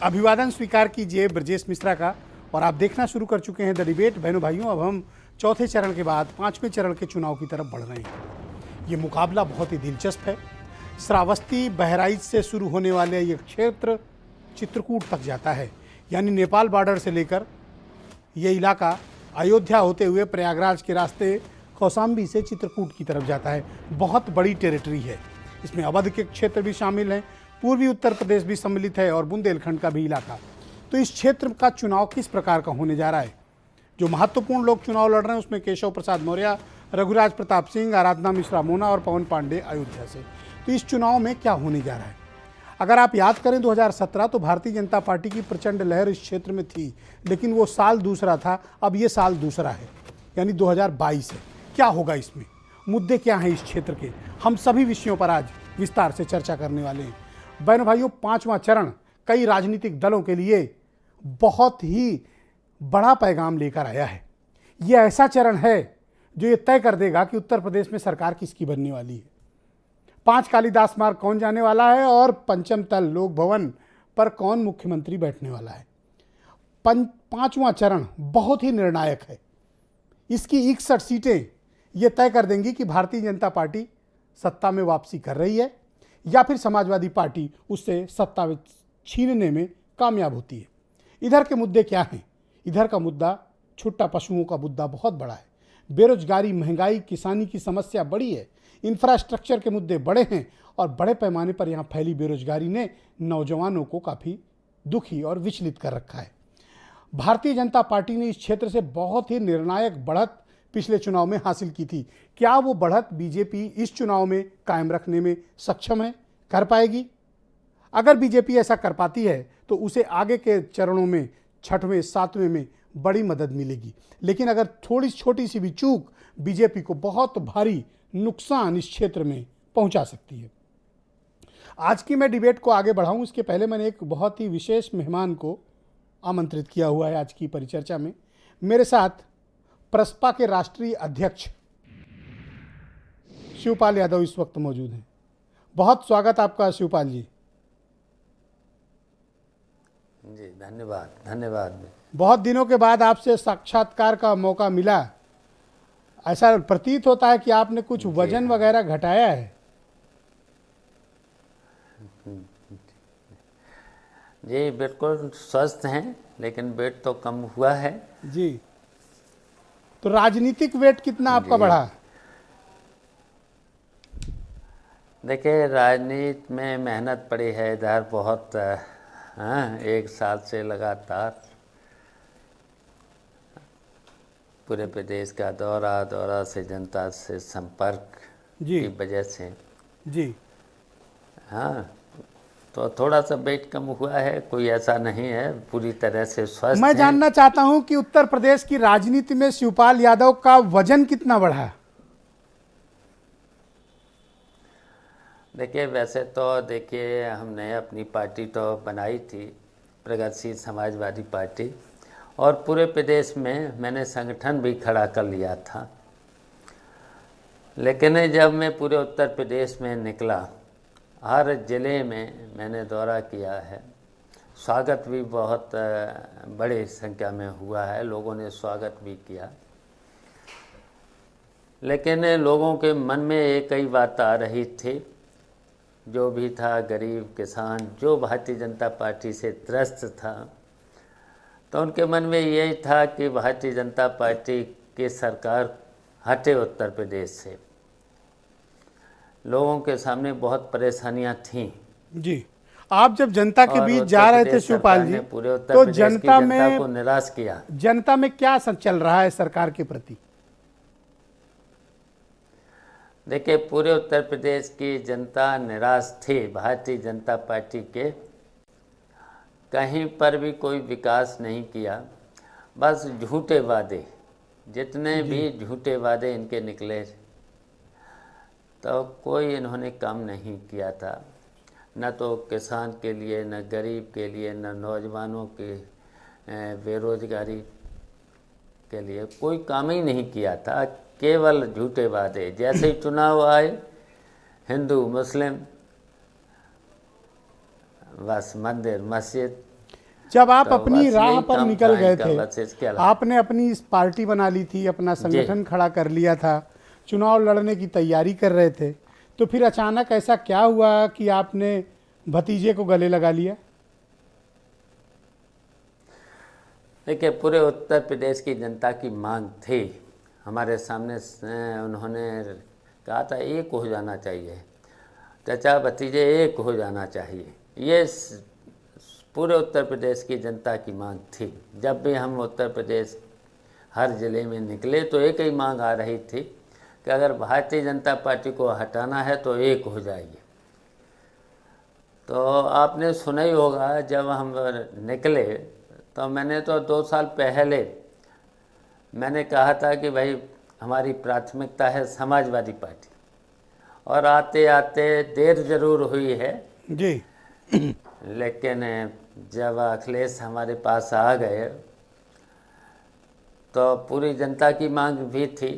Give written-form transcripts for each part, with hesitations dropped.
अभिवादन स्वीकार कीजिए ब्रजेश मिश्रा का। और आप देखना शुरू कर चुके हैं द डिबेट। बहनों भाइयों, अब हम चौथे चरण के बाद पांचवें चरण के चुनाव की तरफ बढ़ रहे हैं। ये मुकाबला बहुत ही दिलचस्प है। श्रावस्ती बहराइच से शुरू होने वाले ये क्षेत्र चित्रकूट तक जाता है, यानी नेपाल बॉर्डर से लेकर ये इलाका अयोध्या होते हुए प्रयागराज के रास्ते कौशाम्बी से चित्रकूट की तरफ जाता है। बहुत बड़ी टेरिटरी है। इसमें अवध के क्षेत्र भी शामिल हैं, पूर्वी उत्तर प्रदेश भी सम्मिलित है और बुंदेलखंड का भी इलाका। तो इस क्षेत्र का चुनाव किस प्रकार का होने जा रहा है? जो महत्वपूर्ण लोग चुनाव लड़ रहे हैं उसमें केशव प्रसाद मौर्य, रघुराज प्रताप सिंह, आराधना मिश्रा मोना और पवन पांडे अयोध्या से। तो इस चुनाव में क्या होने जा रहा है? अगर आप याद करें 2017 तो भारतीय जनता पार्टी की प्रचंड लहर इस क्षेत्र में थी, लेकिन वो साल दूसरा था। अब ये साल दूसरा है, यानी 2022 है। क्या होगा इसमें? मुद्दे क्या हैं इस क्षेत्र के? हम सभी विषयों पर आज विस्तार से चर्चा करने वाले हैं। बहनों भाइयों, पांचवा चरण कई राजनीतिक दलों के लिए बहुत ही बड़ा पैगाम लेकर आया है। यह ऐसा चरण है जो ये तय कर देगा कि उत्तर प्रदेश में सरकार किसकी बनने वाली है। 5 कालिदास मार्ग कौन जाने वाला है और पंचम तल लोक भवन पर कौन मुख्यमंत्री बैठने वाला है। पांचवा चरण बहुत ही निर्णायक है। इसकी 61 सीटें ये तय कर देंगी कि भारतीय जनता पार्टी सत्ता में वापसी कर रही है या फिर समाजवादी पार्टी उससे सत्ता छीनने में कामयाब होती है। इधर के मुद्दे क्या हैं? इधर का मुद्दा छुट्टा पशुओं का मुद्दा बहुत बड़ा है। बेरोजगारी, महंगाई, किसानी की समस्या बड़ी है। इंफ्रास्ट्रक्चर के मुद्दे बड़े हैं और बड़े पैमाने पर यहाँ फैली बेरोजगारी ने नौजवानों को काफ़ी दुखी और विचलित कर रखा है। भारतीय जनता पार्टी ने इस क्षेत्र से बहुत ही निर्णायक बढ़त पिछले चुनाव में हासिल की थी। क्या वो बढ़त बीजेपी इस चुनाव में कायम रखने में सक्षम है? कर पाएगी? अगर बीजेपी ऐसा कर पाती है तो उसे आगे के चरणों में 6वें 7वें में बड़ी मदद मिलेगी। लेकिन अगर थोड़ी छोटी सी भी चूक बीजेपी को बहुत भारी नुकसान इस क्षेत्र में पहुंचा सकती है। आज की मैं डिबेट को आगे बढ़ाऊं इसके पहले मैंने एक बहुत ही विशेष मेहमान को आमंत्रित किया हुआ है। आज की परिचर्चा में मेरे साथ प्रसपा के राष्ट्रीय अध्यक्ष शिवपाल यादव इस वक्त मौजूद हैं। बहुत स्वागत आपका शिवपाल जी। जी धन्यवाद। बहुत दिनों के बाद आपसे साक्षात्कार का मौका मिला। ऐसा प्रतीत होता है कि आपने कुछ वजन वगैरह घटाया है। जी बिल्कुल स्वस्थ हैं, लेकिन वेट तो कम हुआ है। जी, तो राजनीतिक वेट कितना आपका बढ़ा? देखिए, राजनीति में मेहनत पड़ी है इधर बहुत। 1 साल से लगातार पूरे प्रदेश का दौरा से जनता से संपर्क की वजह से जी हाँ, तो थोड़ा सा वेट कम हुआ है। कोई ऐसा नहीं है, पूरी तरह से स्वस्थ। मैं जानना चाहता हूं कि उत्तर प्रदेश की राजनीति में शिवपाल यादव का वजन कितना बढ़ा? देखिए, वैसे तो देखिए हमने अपनी पार्टी तो बनाई थी, प्रगतिशील समाजवादी पार्टी, और पूरे प्रदेश में मैंने संगठन भी खड़ा कर लिया था। लेकिन जब मैं पूरे उत्तर प्रदेश में निकला, हर ज़िले में मैंने दौरा किया है। स्वागत भी बहुत बड़ी संख्या में हुआ है, लोगों ने स्वागत भी किया। लेकिन लोगों के मन में एक ही बात आ रही थी, जो भी था गरीब किसान जो भारतीय जनता पार्टी से त्रस्त था, तो उनके मन में यही था कि भारतीय जनता पार्टी की सरकार हटे उत्तर प्रदेश से। लोगों के सामने बहुत परेशानियां थीं। जी, आप जब जनता के बीच जा रहे थे शिवपाल जी, तो जनता को निराश किया। जनता में क्या चल रहा है सरकार के प्रति? देखिए, पूरे उत्तर प्रदेश की जनता निराश थी भारतीय जनता पार्टी के। कहीं पर भी कोई विकास नहीं किया, बस झूठे वादे, जितने भी झूठे वादे इनके निकले, तो कोई इन्होंने काम नहीं किया था। न तो किसान के लिए, न गरीब के लिए, न नौजवानों के बेरोजगारी के लिए कोई काम ही नहीं किया था। केवल झूठे वादे। जैसे ही चुनाव आए, हिंदू मुस्लिम बस मंदिर मस्जिद जब आप तो अपनी बस राह यही पर काम निकल था गए इनका, बस थे, इसके अलावा। आपने अपनी इस पार्टी बना ली थी, अपना संगठन खड़ा कर लिया था, चुनाव लड़ने की तैयारी कर रहे थे, तो फिर अचानक ऐसा क्या हुआ कि आपने भतीजे को गले लगा लिया? देखिए, पूरे उत्तर प्रदेश की जनता की मांग थी हमारे सामने। उन्होंने कहा था एक हो जाना चाहिए, चचा भतीजे एक हो जाना चाहिए। ये पूरे उत्तर प्रदेश की जनता की मांग थी। जब भी हम उत्तर प्रदेश हर ज़िले में निकले तो एक ही मांग आ रही थी कि अगर भारतीय जनता पार्टी को हटाना है तो एक हो जाइए। तो आपने सुना ही होगा, जब हम निकले तो मैंने तो 2 साल पहले मैंने कहा था कि भाई हमारी प्राथमिकता है समाजवादी पार्टी, और आते आते देर ज़रूर हुई है, जी। लेकिन जब अखिलेश हमारे पास आ गए तो पूरी जनता की मांग भी थी,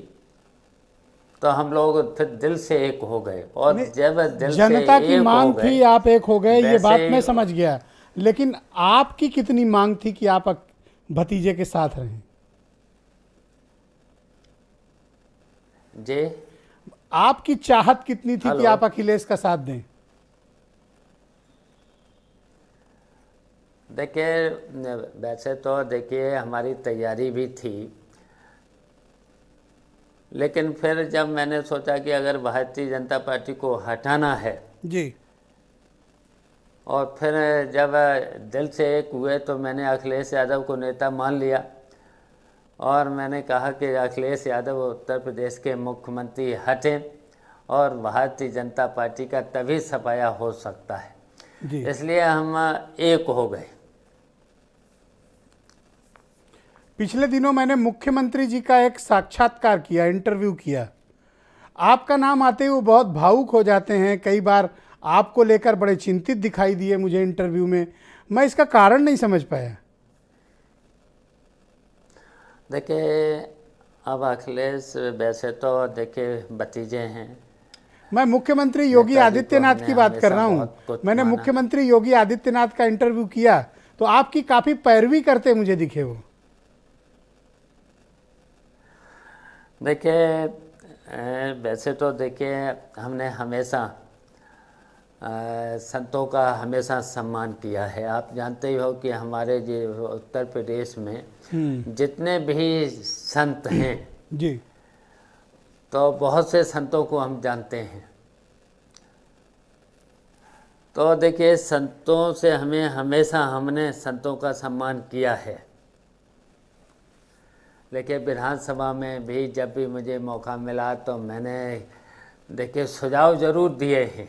तो हम लोग फिर दिल से एक हो गए। और नहीं, जब दिल से जनता की एक हो मांग गए, थी, आप एक हो गए, ये वैसे बात मैं समझ गया, लेकिन आपकी कितनी मांग थी कि आप भतीजे के साथ रहें? जी, आपकी चाहत कितनी थी कि हेलो। आप अखिलेश का साथ दें? देखिए, वैसे तो देखिए हमारी तैयारी भी थी, लेकिन फिर जब मैंने सोचा कि अगर भारतीय जनता पार्टी को हटाना है, जी। और फिर जब दिल से एक हुए तो मैंने अखिलेश यादव को नेता मान लिया, और मैंने कहा कि अखिलेश यादव उत्तर प्रदेश के मुख्यमंत्री हटें और भारतीय जनता पार्टी का तभी सफाया हो सकता है। जी। इसलिए हम एक हो गए। पिछले दिनों मैंने मुख्यमंत्री जी का एक साक्षात्कार किया, इंटरव्यू किया। आपका नाम आते ही वो बहुत भावुक हो जाते हैं, कई बार आपको लेकर बड़े चिंतित दिखाई दिए मुझे इंटरव्यू में। मैं इसका कारण नहीं समझ पाया। देखिए, अब अखिलेश वैसे तो देखिए भतीजे हैं, मैं मुख्यमंत्री योगी नेताजी को आदित्यनाथ हमने की बात कर हमेशा रहा हूं। बहुत कुछ मैंने माना। मुख्यमंत्री योगी आदित्यनाथ का इंटरव्यू किया तो आपकी काफी पैरवी करते मुझे दिखे वो। देखिए, वैसे तो देखिए हमने हमेशा संतों का हमेशा सम्मान किया है। आप जानते ही हो कि हमारे जो उत्तर प्रदेश में जितने भी संत हैं, जी। तो बहुत से संतों को हम जानते हैं। तो देखिए, संतों से हमें हमेशा हमने संतों का सम्मान किया है। लेकिन विधानसभा में भी जब भी मुझे मौका मिला तो मैंने देखिए सुझाव ज़रूर दिए हैं,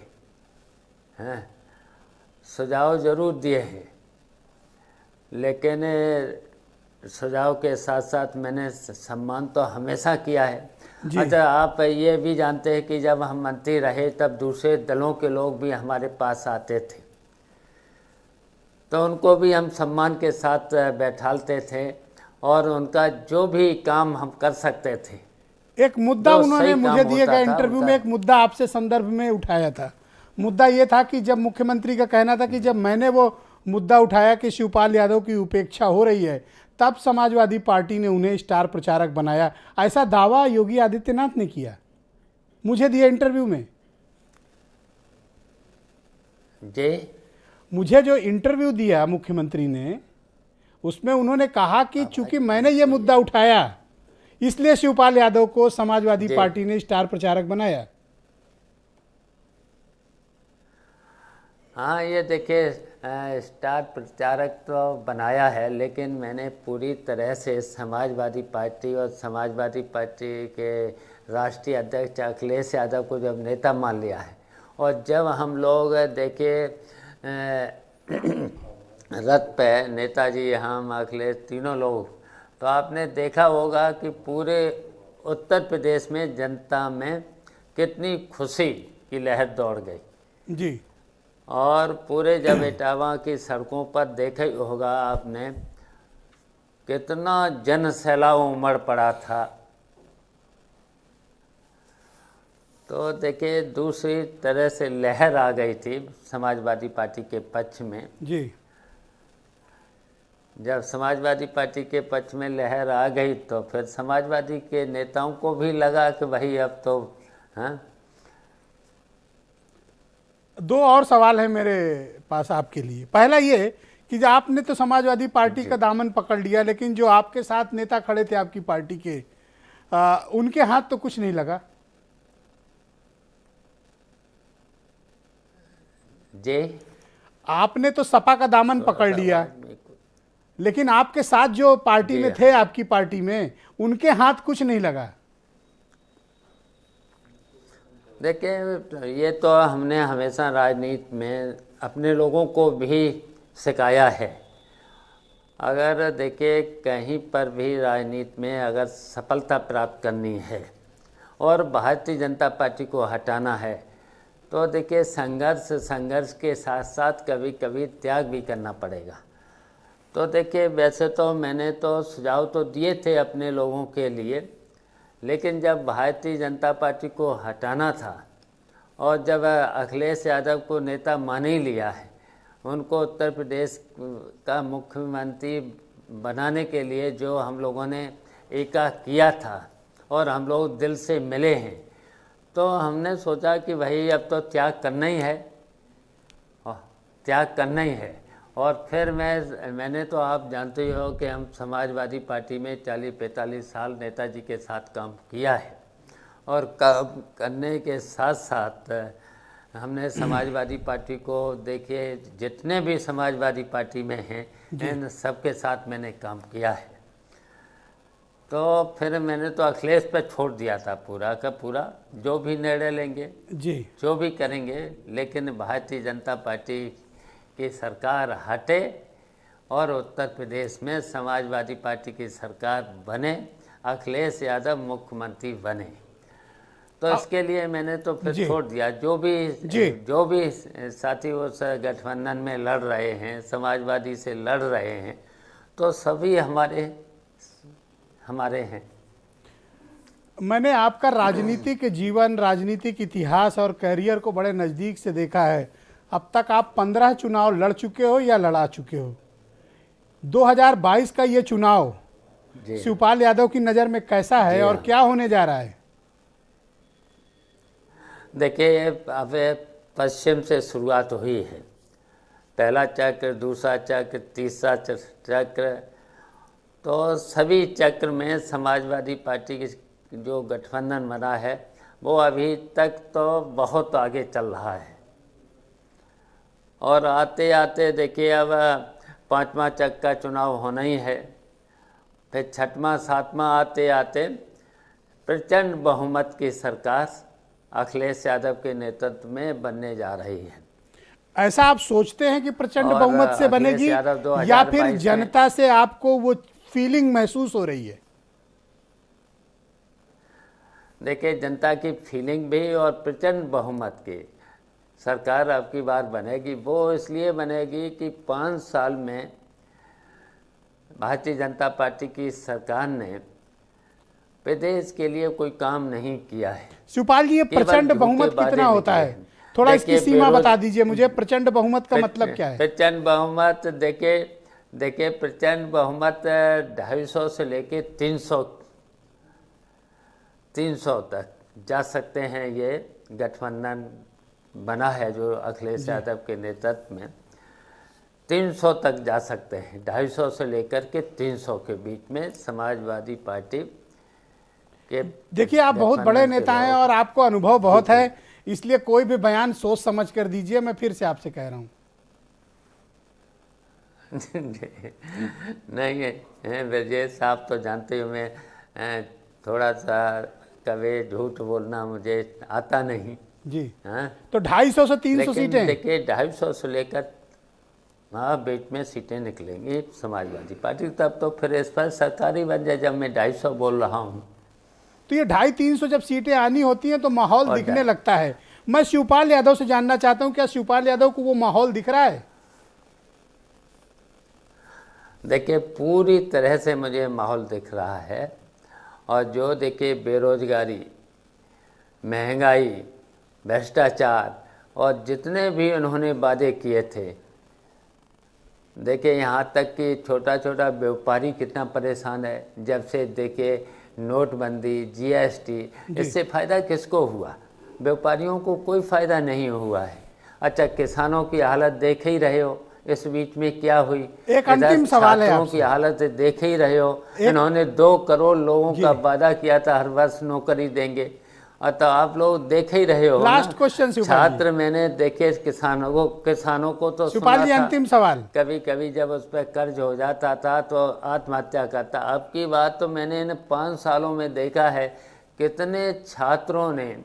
सुझाव ज़रूर दिए हैं, लेकिन सुझाव के साथ साथ मैंने सम्मान तो हमेशा किया है। जी। अच्छा, आप ये भी जानते हैं कि जब हम मंत्री रहे तब दूसरे दलों के लोग भी हमारे पास आते थे, तो उनको भी हम सम्मान के साथ बैठालते थे, और उनका जो भी काम हम कर सकते थे, एक मुद्दा जो उन्होंने सही काम मुझे दिए होता गए था इंटरव्यू उनका। में एक मुद्दा आपसे संदर्भ में उठाया था। मुद्दा ये था कि जब मुख्यमंत्री का कहना था कि जब मैंने वो मुद्दा उठाया कि शिवपाल यादव की उपेक्षा हो रही है, तब समाजवादी पार्टी ने उन्हें स्टार प्रचारक बनाया। ऐसा दावा योगी आदित्यनाथ ने किया मुझे दिए इंटरव्यू में। जी, मुझे जो इंटरव्यू दिया मुख्यमंत्री ने, उसमें उन्होंने कहा कि चूंकि मैंने ये मुद्दा उठाया इसलिए शिवपाल यादव को समाजवादी जी। पार्टी ने स्टार प्रचारक बनाया। हाँ, ये देखिए स्टार प्रचारक तो बनाया है, लेकिन मैंने पूरी तरह से समाजवादी पार्टी और समाजवादी पार्टी के राष्ट्रीय अध्यक्ष अखिलेश यादव को जब नेता मान लिया है, और जब हम लोग देखिए रथ पे नेताजी, हम, अखिलेश, तीनों लोग, तो आपने देखा होगा कि पूरे उत्तर प्रदेश में जनता में कितनी खुशी की लहर दौड़ गई। जी। और पूरे जब इटावा की सड़कों पर देखा ही होगा आपने, कितना जन सैलाब उमड़ पड़ा था। तो देखिए दूसरी तरह से लहर आ गई थी समाजवादी पार्टी के पक्ष में। जी। जब समाजवादी पार्टी के पक्ष में लहर आ गई तो फिर समाजवादी के नेताओं को भी लगा कि भाई अब तो हाँ। दो और सवाल है मेरे पास आपके लिए। पहला ये कि जो आपने तो समाजवादी पार्टी का दामन पकड़ लिया, लेकिन जो आपके साथ नेता खड़े थे आपकी पार्टी के, उनके हाथ तो कुछ नहीं लगा। जी, आपने तो सपा का दामन पकड़ लिया, लेकिन आपके साथ जो पार्टी में थे, आपकी पार्टी में, उनके हाथ कुछ नहीं लगा। देखिए, ये तो हमने हमेशा राजनीति में अपने लोगों को भी सिखाया है। अगर देखिए कहीं पर भी राजनीति में अगर सफलता प्राप्त करनी है और भारतीय जनता पार्टी को हटाना है तो देखिए संघर्ष के साथ साथ कभी कभी त्याग भी करना पड़ेगा। तो देखिए वैसे तो मैंने तो सुझाव तो दिए थे अपने लोगों के लिए, लेकिन जब भारतीय जनता पार्टी को हटाना था और जब अखिलेश यादव को नेता मान ही लिया है, उनको उत्तर प्रदेश का मुख्यमंत्री बनाने के लिए जो हम लोगों ने एका किया था और हम लोग दिल से मिले हैं, तो हमने सोचा कि भाई अब तो त्याग करना ही है, त्याग करना ही है। और फिर मैंने तो आप जानते ही हो कि हम समाजवादी पार्टी में 40-45 साल नेताजी के साथ काम किया है और काम करने के साथ साथ हमने समाजवादी पार्टी को देखिए जितने भी समाजवादी पार्टी में हैं इन सबके साथ मैंने काम किया है। तो फिर मैंने तो अखिलेश पे छोड़ दिया था पूरा का पूरा, जो भी निर्णय लेंगे जी, जो भी करेंगे, लेकिन भारतीय जनता पार्टी की सरकार हटे और उत्तर प्रदेश में समाजवादी पार्टी की सरकार बने, अखिलेश यादव मुख्यमंत्री बने। तो इसके लिए मैंने तो फिर छोड़ दिया। जो भी साथी उस गठबंधन में लड़ रहे हैं, समाजवादी से लड़ रहे हैं, तो सभी हमारे हैं। मैंने आपका राजनीतिक जीवन, राजनीतिक इतिहास और करियर को बड़े नज़दीक से देखा है। अब तक आप 15 चुनाव लड़ चुके हो या लड़ा चुके हो। 2022 का ये चुनाव शिवपाल यादव की नज़र में कैसा है और क्या होने जा रहा है? देखिए, अब पश्चिम से शुरुआत हुई है। पहला चक्र, दूसरा चक्र, तीसरा चक्र, तो सभी चक्र में समाजवादी पार्टी की जो गठबंधन बना है वो अभी तक तो बहुत आगे चल रहा है। और आते आते देखिए अब 5वां चक्र का चुनाव होना ही है, फिर 6वां 7वां आते आते प्रचंड बहुमत की सरकार अखिलेश यादव के नेतृत्व में बनने जा रही है। ऐसा आप सोचते हैं कि प्रचंड बहुमत से बनेगी या फिर जनता से आपको वो फीलिंग महसूस हो रही है? देखिए, जनता की फीलिंग भी और प्रचंड बहुमत की सरकार अब की बार बनेगी। वो इसलिए बनेगी कि 5 साल में भारतीय जनता पार्टी की सरकार ने प्रदेश के लिए कोई काम नहीं किया है। शिवपाल जी, ये प्रचंड बहुमत कितना होता है? थोड़ा इसकी सीमा बता दीजिए मुझे। प्रचंड बहुमत का मतलब क्या है? प्रचंड बहुमत देखिए प्रचंड बहुमत 250 से लेके 300 तक जा सकते हैं। ये गठबंधन बना है जो अखिलेश यादव के नेतृत्व में, 300 तक जा सकते हैं। 250 से लेकर के 300 के बीच में समाजवादी पार्टी के। देखिए, आप बहुत बड़े नेता हैं और आपको अनुभव बहुत है, इसलिए कोई भी बयान सोच समझ कर दीजिए। मैं फिर से आपसे कह रहा हूँ। नहीं, ब्रजेश साहब तो जानते हो मैं थोड़ा सा कभी झूठ बोलना मुझे आता नहीं जी। हाँ, तो 250 से 300 सीटें। देखिए 250 से लेकर बीच में सीटें निकलेंगी समाजवादी पार्टी, तब तो फिर इस पर सरकारी बन जाए। जब मैं 250 बोल रहा हूँ तो ये 250-300 जब सीटें आनी होती हैं तो माहौल दिखने लगता है। मैं शिवपाल यादव से जानना चाहता हूँ, क्या शिवपाल यादव को वो माहौल दिख रहा है? देखिए, पूरी तरह से मुझे माहौल दिख रहा है। और जो देखिए बेरोजगारी, महंगाई, भ्रष्टाचार और जितने भी उन्होंने वादे किए थे देखिए यहाँ तक कि छोटा छोटा व्यापारी कितना परेशान है। जब से देखिए नोटबंदी, जीएसटी, इससे फ़ायदा किसको हुआ? व्यापारियों को कोई फ़ायदा नहीं हुआ है। अच्छा, किसानों की हालत देख ही रहे हो, इस बीच में क्या हुई। एक अंतिम सवाल है छात्रों की हालत देख ही रहे हो। इन्होंने 2 करोड़ लोगों का वादा किया था हर वर्ष नौकरी देंगे, तो आप लोग देख ही रहे हो। लास्ट क्वेश्चन छात्र मैंने देखे किसानों को तो शिवपाल जी, अंतिम सवाल। कभी कभी जब उस पर कर्ज हो जाता था तो आत्महत्या करता। अब की बात तो मैंने इन 5 सालों में देखा है कितने छात्रों ने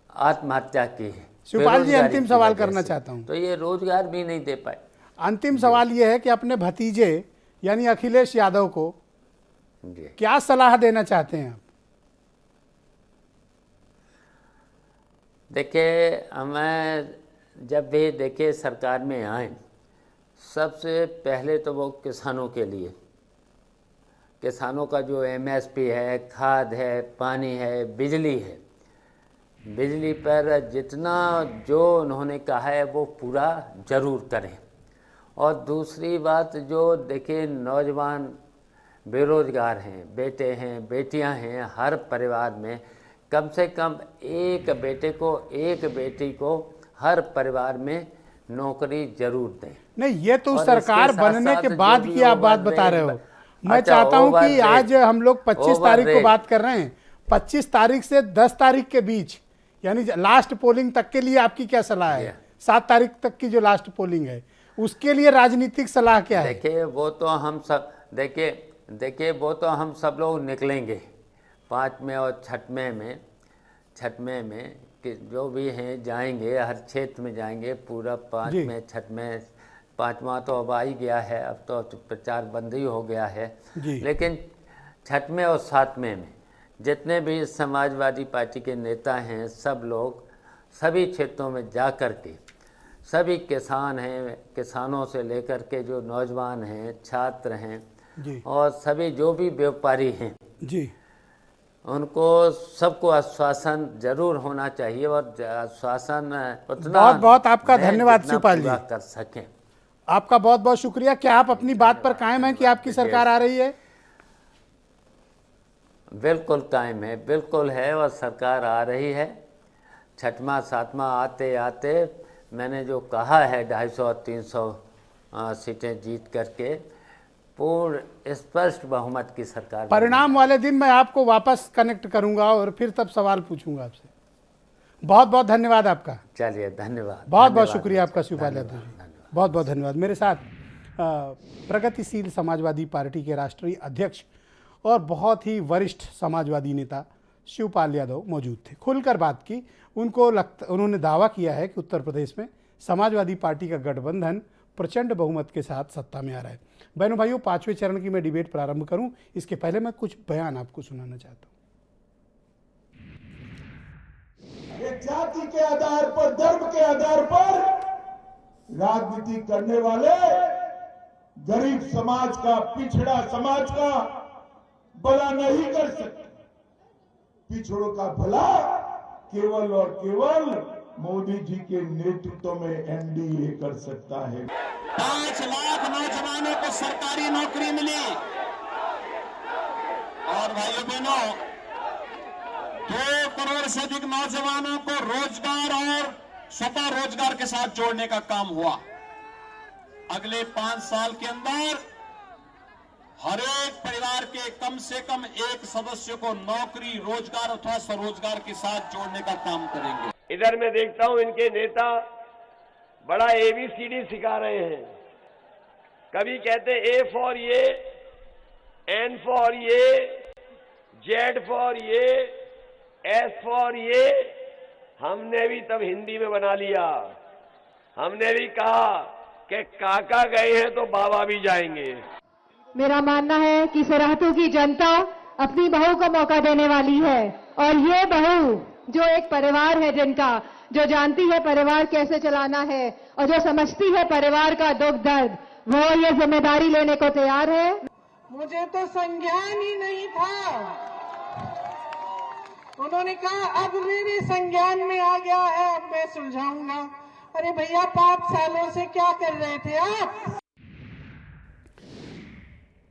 आत्महत्या की है। शिवपाल जी, अंतिम सवाल करना चाहता हूँ। तो ये रोजगार भी नहीं दे पाए। अंतिम सवाल ये है कि अपने भतीजे यानी अखिलेश यादव को क्या सलाह देना चाहते हैं आप? देखिए, हमें जब भी देखिए सरकार में आए, सबसे पहले तो वो किसानों के लिए, किसानों का जो एमएसपी है, खाद है, पानी है, बिजली है, बिजली पर जितना जो उन्होंने कहा है वो पूरा ज़रूर करें। और दूसरी बात, जो देखिए नौजवान बेरोज़गार हैं, बेटे हैं, बेटियां हैं, हर परिवार में कम से कम एक बेटे को, एक बेटी को हर परिवार में नौकरी जरूर दें। नहीं, ये तो सरकार बनने के बाद की आप बात बता रहे हो। मैं चाहता हूं कि आज हम लोग 25 तारीख को बात कर रहे हैं, 25 तारीख से 10 तारीख के बीच यानी लास्ट पोलिंग तक के लिए आपकी क्या सलाह है? 7 तारीख तक की जो लास्ट पोलिंग है उसके लिए राजनीतिक सलाह क्या है? देखिए वो तो हम सब देखिए वो तो हम सब लोग निकलेंगे 5वें और 6वें में कि जो भी हैं जाएंगे, हर क्षेत्र में जाएंगे, पूरा 5वें 6वें 5वां तो अब आ ही गया है, अब तो प्रचार बंद ही हो गया है। लेकिन 6वें और 7वें में जितने भी समाजवादी पार्टी के नेता हैं, सब लोग सभी क्षेत्रों में जा कर के, सभी किसान हैं, किसानों से लेकर के जो नौजवान हैं, छात्र हैं और सभी जो भी व्यापारी हैं जी, उनको सबको आश्वासन जरूर होना चाहिए और आश्वासन उतना बहुत बहुत आपका धन्यवाद शिवपाल जी, कर सकें। आपका बहुत बहुत शुक्रिया। क्या आप अपनी बात पर कायम हैं कि आपकी सरकार आ रही है? बिल्कुल कायम है, बिल्कुल है, और सरकार आ रही है। 6वां 7वां आते आते मैंने जो कहा है 250 और 300 सीटें जीत करके पूर्ण स्पष्ट बहुमत की सरकार। परिणाम वाले दिन मैं आपको वापस कनेक्ट करूंगा और फिर तब सवाल पूछूंगा आपसे। बहुत बहुत धन्यवाद आपका। चलिए, धन्यवाद, बहुत बहुत शुक्रिया आपका शिवपाल यादव जी, बहुत बहुत धन्यवाद। मेरे साथ प्रगतिशील समाजवादी पार्टी के राष्ट्रीय अध्यक्ष और बहुत ही वरिष्ठ समाजवादी नेता शिवपाल यादव मौजूद थे। खुलकर बात की। उन्होंने दावा किया है कि उत्तर प्रदेश में समाजवादी पार्टी का गठबंधन प्रचंड बहुमत के साथ सत्ता में आ रहा है। बहनों भाइयों, 5वें चरण की मैं डिबेट प्रारंभ करूं इसके पहले मैं कुछ बयान आपको सुनाना चाहता हूं। ये जाति के आधार पर, धर्म के आधार पर राजनीति करने वाले गरीब समाज का, पिछड़ा समाज का भला नहीं कर सकते। पिछड़ों का भला केवल और केवल मोदी जी के नेतृत्व में एनडीए कर सकता है। 5 लाख नौजवानों को सरकारी नौकरी मिली और भाइयों बहनों 2 करोड़ से अधिक नौजवानों को रोजगार और स्वतः रोजगार के साथ जोड़ने का काम हुआ। अगले 5 साल के अंदर हर एक परिवार के कम से कम एक सदस्य को नौकरी, रोजगार अथवा स्वरोजगार के साथ जोड़ने का काम करेंगे। इधर मैं देखता हूं इनके नेता बड़ा ABCD सिखा रहे हैं। कभी कहते A फॉर ये, N फॉर ये, Z फॉर ये, S फॉर ये। हमने भी तब हिंदी में बना लिया। हमने भी कहा कि काका गए हैं तो बाबा भी जाएंगे। मेरा मानना है कि सराहतों की जनता अपनी बहू को मौका देने वाली है और ये बहू जो एक परिवार है जिनका, जो जानती है परिवार कैसे चलाना है और जो समझती है परिवार का दुख दर्द, वो ये जिम्मेदारी लेने को तैयार है। मुझे तो संज्ञान ही नहीं था। उन्होंने कहा अब मेरे संज्ञान में आ गया है, अब मैं सुलझाऊंगा। अरे भैया 5 सालों से क्या कर रहे थे आप?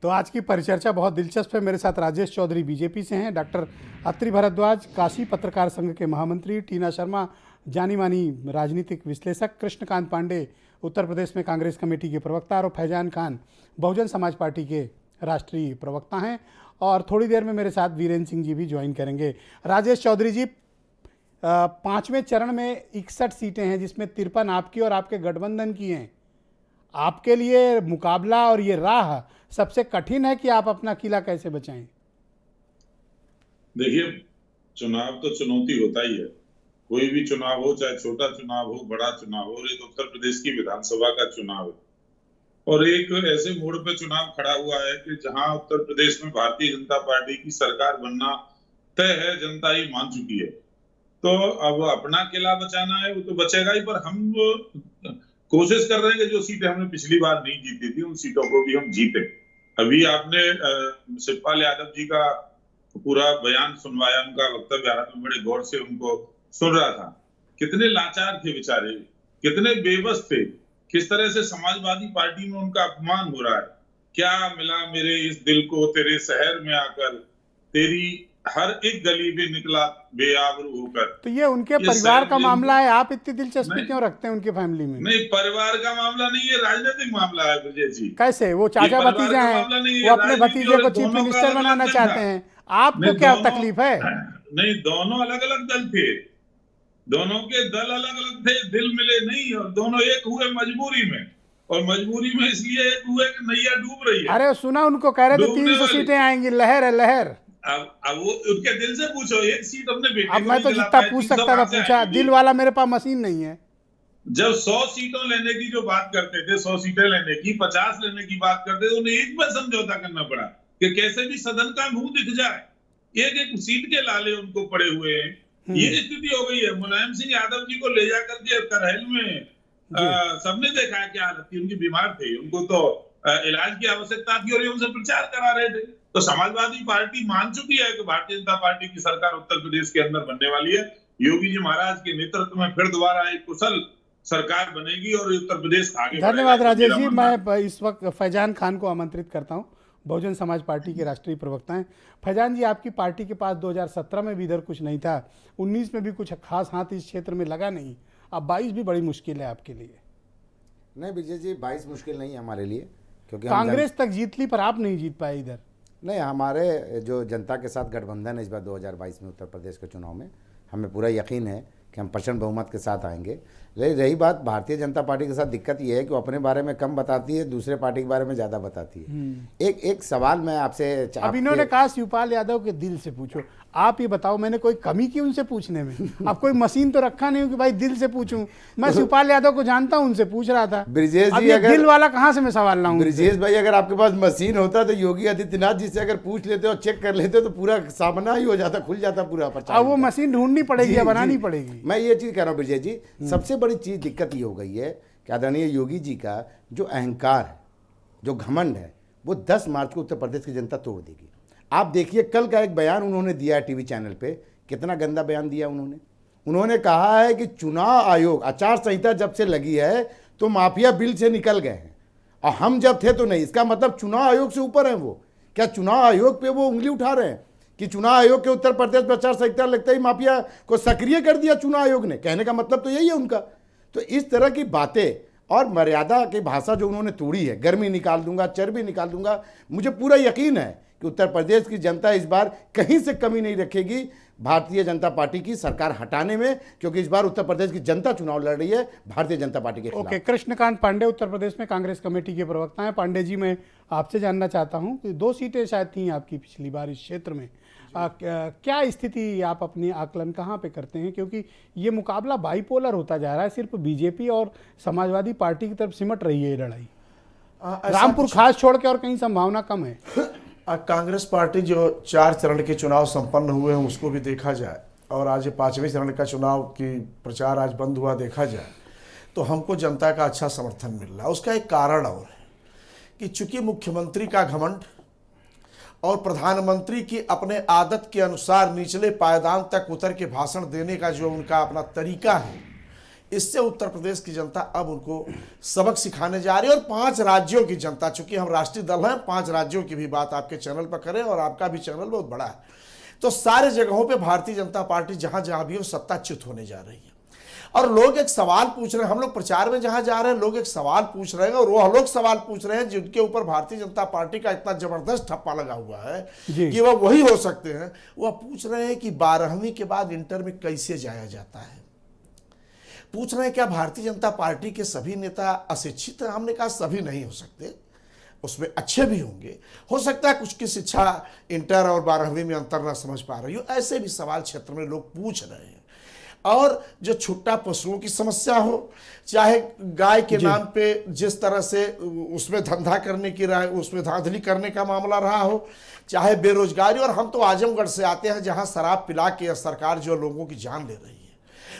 तो आज की परिचर्चा बहुत दिलचस्प है। मेरे साथ राजेश चौधरी बीजेपी से हैं, डॉक्टर अत्रि भारद्वाज काशी पत्रकार संघ के महामंत्री, टीना शर्मा जानी मानी राजनीतिक विश्लेषक, कृष्णकांत पांडे उत्तर प्रदेश में कांग्रेस कमेटी के प्रवक्ता और फैजान खान बहुजन समाज पार्टी के राष्ट्रीय प्रवक्ता हैं। और थोड़ी देर में मेरे साथ वीरेंद्र सिंह जी भी ज्वाइन करेंगे। राजेश चौधरी जी, पांचवें चरण में 61 सीटें हैं जिसमें 53 आपकी और आपके गठबंधन की हैं। आपके लिए मुकाबला और ये राह सबसे कठिन है कि आप अपना किला कैसे बचाएं? देखिए, चुनाव तो चुनौती होता ही है। कोई भी चुनाव हो, चाहे छोटा चुनाव हो, बड़ा चुनाव हो, और एक उत्तर प्रदेश की विधानसभा का चुनाव है और एक ऐसे मोड़ पे चुनाव खड़ा हुआ है कि जहां उत्तर प्रदेश में भारतीय जनता पार्टी की सरकार बनना तय है, जनता ही मान चुकी है। तो अब अपना किला बचाना है, वो तो बचेगा ही, पर हम कोशिश कर रहे हैं कि जो सीटें हमने पिछली बार नहीं जीती थी उन सीटों को भी हम जीते। अभी आपने शिवपाल यादव जी का पूरा बयान सुनवाया, उनका वक्तव्य मैं बड़े गौर से उनको सुन रहा था। कितने लाचार थे बेचारे, कितने बेबस थे, किस तरह से समाजवादी पार्टी में उनका अपमान हो रहा है। क्या मिला मेरे इस दिल को तेरे शहर में आकर, तेरी हर एक गली में निकला बेआबरू होकर। तो ये उनके परिवार का मामला है, आप इतनी दिलचस्पी क्यों रखते हैं उनके फैमिली में? नहीं, परिवार का मामला नहीं है, राजनीतिक मामला है ब्रजेश जी। कैसे? वो चाचा भतीजा हैं, वो अपने भतीजे को चीफ मिनिस्टर बनाना चाहते हैं, आपको क्या तकलीफ है? नहीं, दोनों अलग अलग दल थे, दोनों के दल अलग अलग थे, दिल मिले नहीं, और दोनों एक हुए मजबूरी में, और मजबूरी में इसलिए एक हुए कि नैया डूब रही है। अरे सुना, उनको कह रहे थे 300 सीटें आएंगी, लहर है लहर। अब वो उनके दिल से पूछो, एक सीट अपने बेटे अब मैं तो जितना पूछ सकता था पूछा, दिल वाला मेरे पास मशीन नहीं है। जब 100 सीटों लेने की जो बात करते थे, 100 सीटें लेने की, 50 लेने की बात करते थे, उन्हें एक में समझौता करना पड़ा कि कैसे भी सदन का मुंह दिख जाए, एक एक सीट के लाले उनको पड़े हुए हैं। ये स्थिति हो गई है। मुलायम सिंह यादव जी को ले जाकर के करहल में सबने देखा है क्या हालत थी उनकी, बीमार थे, उनको तो इलाज की आवश्यकता थी और ये उनसे प्रचार करा रहे थे। तो समाजवादी पार्टी मान चुकी है कि भारतीय जनता पार्टी की सरकार उत्तर प्रदेश के अंदर बनने वाली है। योगी जी महाराज के नेतृत्व में फिर दोबारा एक कुशल सरकार बनेगी और उत्तर प्रदेश आगे। धन्यवाद राजेश जी। मैं इस वक्त फैजान खान को आमंत्रित करता हूं, बहुजन समाज पार्टी के राष्ट्रीय प्रवक्ता हैं। फैजान जी, आपकी पार्टी के पास 2017 में भी इधर कुछ नहीं था, 19 में भी कुछ खास हाथ इस क्षेत्र में लगा नहीं, अब 22 भी बड़ी मुश्किल है आपके लिए। नहीं विजय जी, 22 मुश्किल नहीं है हमारे लिए, क्योंकि कांग्रेस तक जीत ली पर आप नहीं जीत पाए इधर। नहीं, हमारे जो जनता के साथ गठबंधन है इस बार 2022 में उत्तर प्रदेश के चुनाव में, हमें पूरा यकीन है कि हम प्रचंड बहुमत के साथ आएंगे। लेकिन रही बात भारतीय जनता पार्टी के साथ, दिक्कत यह है कि वो अपने बारे में कम बताती है, दूसरे पार्टी के बारे में ज़्यादा बताती है। एक सवाल मैं आपसे, अब इन्होंने कहा शिवपाल यादव के दिल से पूछो। आप ये बताओ, मैंने कोई कमी की उनसे पूछने में? अब कोई मशीन तो रखा नहीं हो कि भाई दिल से पूछूं। मैं शिवपाल यादव को जानता हूं, उनसे पूछ रहा था। ब्रिजेश जी, अगर दिल वाला कहां से मैं सवाल लाऊं? ब्रिजेश भाई, अगर आपके पास मशीन होता तो योगी आदित्यनाथ जी से अगर पूछ लेते और चेक कर लेते तो पूरा सामना ही हो जाता, खुल जाता पूरा प्रचार। अब वो मशीन ढूंढनी पड़ेगी या बनानी पड़ेगी? मैं ये चीज कह रहा हूँ ब्रिजेश जी, सबसे बड़ी चीज दिक्कत ये हो गई है कि आदरणीय योगी जी का जो अहंकार है, जो घमंड है, वो 10 मार्च को उत्तर प्रदेश की जनता तोड़ देगी। आप देखिए, कल का एक बयान उन्होंने दिया है टीवी चैनल पे, कितना गंदा बयान दिया उन्होंने कहा है कि चुनाव आयोग, आचार संहिता जब से लगी है तो माफिया बिल से निकल गए हैं और हम जब थे तो नहीं। इसका मतलब चुनाव आयोग से ऊपर है वो। क्या चुनाव आयोग पे वो उंगली उठा रहे हैं कि चुनाव आयोग के उत्तर प्रदेश में आचार संहिता लगता ही माफिया को सक्रिय कर दिया चुनाव आयोग ने? कहने का मतलब तो यही है उनका। तो इस तरह की बातें और मर्यादा की भाषा जो उन्होंने तोड़ी है, गर्मी निकाल दूंगा, चर्बी निकाल दूंगा, मुझे पूरा यकीन है कि उत्तर प्रदेश की जनता इस बार कहीं से कमी नहीं रखेगी भारतीय जनता पार्टी की सरकार हटाने में, क्योंकि इस बार उत्तर प्रदेश की जनता चुनाव लड़ रही है भारतीय जनता पार्टी के खिलाफ। ओके, कृष्णकांत पांडे उत्तर प्रदेश में कांग्रेस कमेटी के प्रवक्ता हैं। पांडे जी, मैं आपसे जानना चाहता हूं कि 2 सीटें शायद थी आपकी पिछली बार इस क्षेत्र में, क्या स्थिति, आप अपनी आकलन कहाँ पे करते हैं? क्योंकि ये मुकाबला बाइपोलर होता जा रहा है, सिर्फ बीजेपी और समाजवादी पार्टी की तरफ सिमट रही है ये लड़ाई। रामपुर खास छोड़ के और कहीं संभावना कम है। कांग्रेस पार्टी जो 4 चरण के चुनाव संपन्न हुए हैं उसको भी देखा जाए और आज 5वें चरण का चुनाव की प्रचार आज बंद हुआ देखा जाए तो हमको जनता का अच्छा समर्थन मिल रहा है। उसका एक कारण और है कि चूंकि मुख्यमंत्री का घमंड और प्रधानमंत्री की अपने आदत के अनुसार निचले पायदान तक उतर के भाषण देने का जो उनका अपना तरीका है, इससे उत्तर प्रदेश की जनता अब उनको सबक सिखाने जा रही है। और 5 राज्यों की जनता, चूंकि हम राष्ट्रीय दल हैं, 5 राज्यों की भी बात आपके चैनल पर करें, और आपका भी चैनल बहुत बड़ा है, तो सारे जगहों पे भारतीय जनता पार्टी जहां जहां भी हो सत्ताच्युत होने जा रही है। और लोग एक सवाल पूछ रहे हैं, हम लोग प्रचार में जहां जा रहे हैं लोग एक सवाल पूछ रहे हैं, और वो लोग सवाल पूछ रहे हैं जिनके ऊपर भारतीय जनता पार्टी का इतना जबरदस्त ठप्पा लगा हुआ है कि वह वही हो सकते हैं। वह पूछ रहे हैं कि 12वीं के बाद इंटर में कैसे जाया जाता है। पूछ रहे हैं क्या भारतीय जनता पार्टी के सभी नेता अशिक्षित हैं? हमने कहा सभी नहीं हो सकते, उसमें अच्छे भी होंगे, हो सकता है कुछ की शिक्षा इंटर और 12वीं में अंतर ना समझ पा रही हो। ऐसे भी सवाल क्षेत्र में लोग पूछ रहे हैं। और जो छुट्टा पशुओं की समस्या हो, चाहे गाय के नाम पे जिस तरह से उसमें धंधा करने की रहा, उसमें धांधली करने का मामला रहा हो, चाहे बेरोजगारी, और हम तो आजमगढ़ से आते हैं जहां शराब पिला के सरकार जो लोगों की जान ले रही है,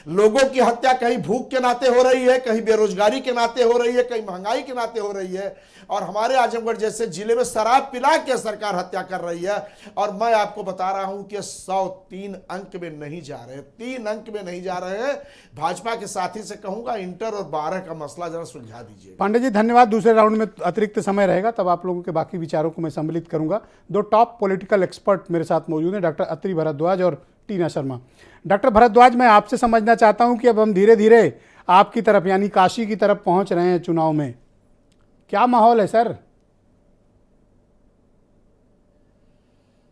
लोगों की हत्या कहीं भूख के नाते हो रही है, कहीं बेरोजगारी के नाते हो रही है, कहीं महंगाई के नाते हो रही है, और हमारे आजमगढ़ जैसे जिले में शराब पिला के सरकार हत्या कर रही है। और मैं आपको बता रहा हूं कि 103 अंक में नहीं जा रहे, 3 अंक में नहीं जा रहे हैं। भाजपा के साथी से कहूंगा इंटर और 12 का मसला जरा सुलझा दीजिए। पांडे जी धन्यवाद। दूसरे राउंड में अतिरिक्त समय रहेगा, तब आप लोगों के बाकी विचारों को मैं सम्मिलित करूंगा। 2 टॉप पॉलिटिकल एक्सपर्ट मेरे साथ मौजूद हैं, डॉक्टर अत्रि भरद्वाज और टीना शर्मा। डॉक्टर भरद्वाज, मैं आपसे समझना चाहता हूं कि अब हम धीरे धीरे आपकी तरफ यानी काशी की तरफ पहुंच रहे हैं चुनाव में, क्या माहौल है सर?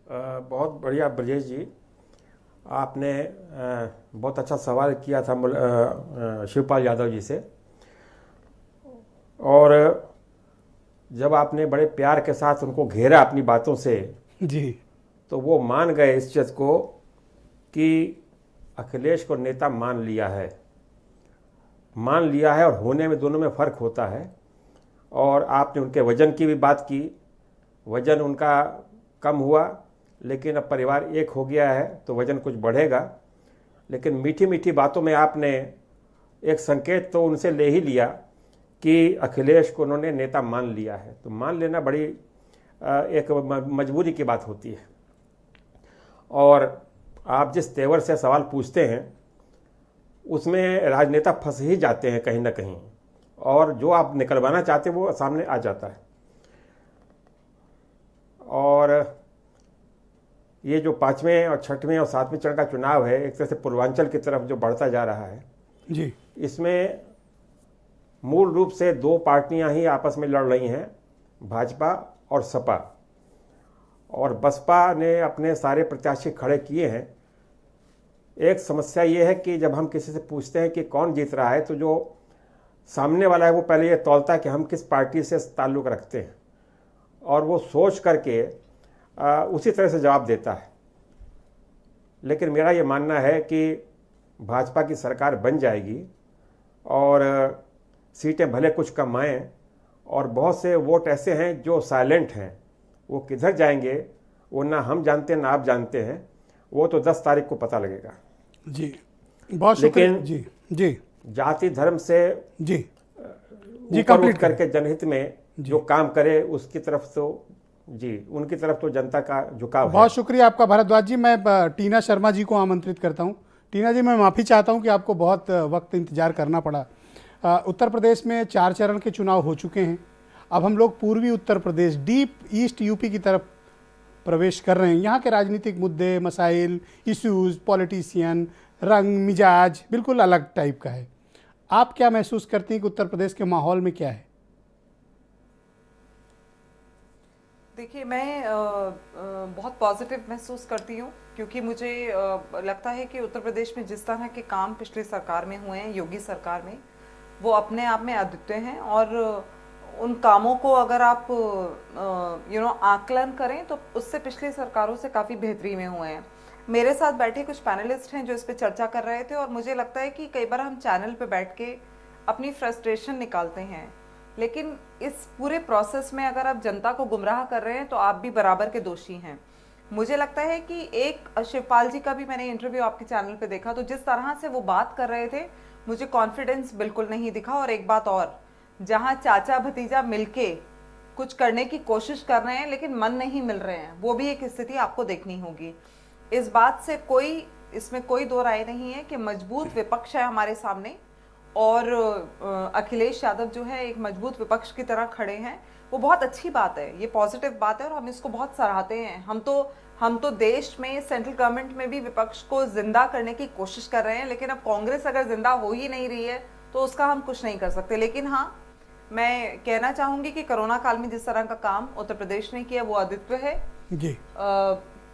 बहुत बढ़िया ब्रजेश जी, आपने बहुत अच्छा सवाल किया था शिवपाल यादव जी से, और जब आपने बड़े प्यार के साथ उनको घेरा अपनी बातों से जी, तो वो मान गए इस चीज़ को कि अखिलेश को नेता मान लिया है, और होने में दोनों में फ़र्क होता है। और आपने उनके वज़न की भी बात की, वज़न उनका कम हुआ, लेकिन अब परिवार एक हो गया है तो वज़न कुछ बढ़ेगा। लेकिन मीठी मीठी बातों में आपने एक संकेत तो उनसे ले ही लिया कि अखिलेश को उन्होंने नेता मान लिया है। तो मान लेना बड़ी एक मजबूरी की बात होती है। और आप जिस तेवर से सवाल पूछते हैं उसमें राजनेता फंस ही जाते हैं कहीं ना कहीं, और जो आप निकलवाना चाहते हैं वो सामने आ जाता है। और ये जो 5वें और 6वें और 7वें चरण का चुनाव है, एक तरह से पूर्वांचल की तरफ जो बढ़ता जा रहा है जी, इसमें मूल रूप से 2 पार्टियां ही आपस में लड़ रही हैं, भाजपा और सपा। और बसपा ने अपने सारे प्रत्याशी खड़े किए हैं। एक समस्या ये है कि जब हम किसी से पूछते हैं कि कौन जीत रहा है, तो जो सामने वाला है वो पहले ये तौलता है कि हम किस पार्टी से ताल्लुक़ रखते हैं, और वो सोच करके उसी तरह से जवाब देता है। लेकिन मेरा ये मानना है कि भाजपा की सरकार बन जाएगी, और सीटें भले कुछ कम आएँ, और बहुत से वोट ऐसे हैं जो साइलेंट हैं, वो किधर जाएंगे वो ना हम जानते हैं ना आप जानते हैं, वो तो 10 तारीख को पता लगेगा। जी बहुत शुक्रिया। लेकिन जी जी जाति धर्म से जी ऊपर उठ करके जनहित में जो काम करे उसकी तरफ तो जी, उनकी तरफ तो जनता का झुकाव है। बहुत शुक्रिया आपका भरद्वाज जी। मैं टीना शर्मा जी को आमंत्रित करता हूं। टीना जी, मैं माफ़ी चाहता हूं कि आपको बहुत वक्त इंतजार करना पड़ा। उत्तर प्रदेश में 4 चरण के चुनाव हो चुके हैं। अब हम लोग पूर्वी Uttar Pradesh, deep east UP की तरफ प्रवेश कर रहे हैं। यहाँ के राजनीतिक मुद्दे, मसाइल, इश्यूज, पॉलिटिशियन, रंग मिजाज बिल्कुल अलग टाइप का है। आप क्या महसूस करती हैं कि उत्तर प्रदेश के माहौल में क्या है? देखिए, मैं बहुत पॉजिटिव महसूस करती हूँ, क्योंकि मुझे लगता है कि उत्तर प्रदेश में जिस तरह के काम पिछली सरकार में हुए हैं, योगी सरकार में, वो अपने आप में अद्वितीय हैं। और उन कामों को अगर आप आकलन करें तो उससे पिछली सरकारों से काफ़ी बेहतरी में हुए हैं। मेरे साथ बैठे कुछ पैनलिस्ट हैं जो इस पे चर्चा कर रहे थे, और मुझे लगता है कि कई बार हम चैनल पे बैठ के अपनी फ्रस्ट्रेशन निकालते हैं, लेकिन इस पूरे प्रोसेस में अगर आप जनता को गुमराह कर रहे हैं तो आप भी बराबर के दोषी हैं। मुझे लगता है कि एक शिवपाल जी का भी मैंने इंटरव्यू आपके चैनल पे देखा, तो जिस तरह से वो बात कर रहे थे मुझे कॉन्फिडेंस बिल्कुल नहीं दिखा। और एक बात और, जहाँ चाचा भतीजा मिलके कुछ करने की कोशिश कर रहे हैं लेकिन मन नहीं मिल रहे हैं, वो भी एक स्थिति आपको देखनी होगी। इस बात से इसमें कोई दो राय नहीं है कि मजबूत विपक्ष है हमारे सामने, और अखिलेश यादव जो है एक मजबूत विपक्ष की तरह खड़े हैं, वो बहुत अच्छी बात है, ये पॉजिटिव बात है और हम इसको बहुत सराहते हैं। हम तो देश में सेंट्रल गवर्नमेंट में भी विपक्ष को जिंदा करने की कोशिश कर रहे हैं, लेकिन अब कांग्रेस अगर जिंदा हो ही नहीं रही है तो उसका हम कुछ नहीं कर सकते। लेकिन हाँ, मैं कहना चाहूंगी कि कोरोना काल में जिस तरह का काम उत्तर प्रदेश ने किया वो अद्वितीय है जी।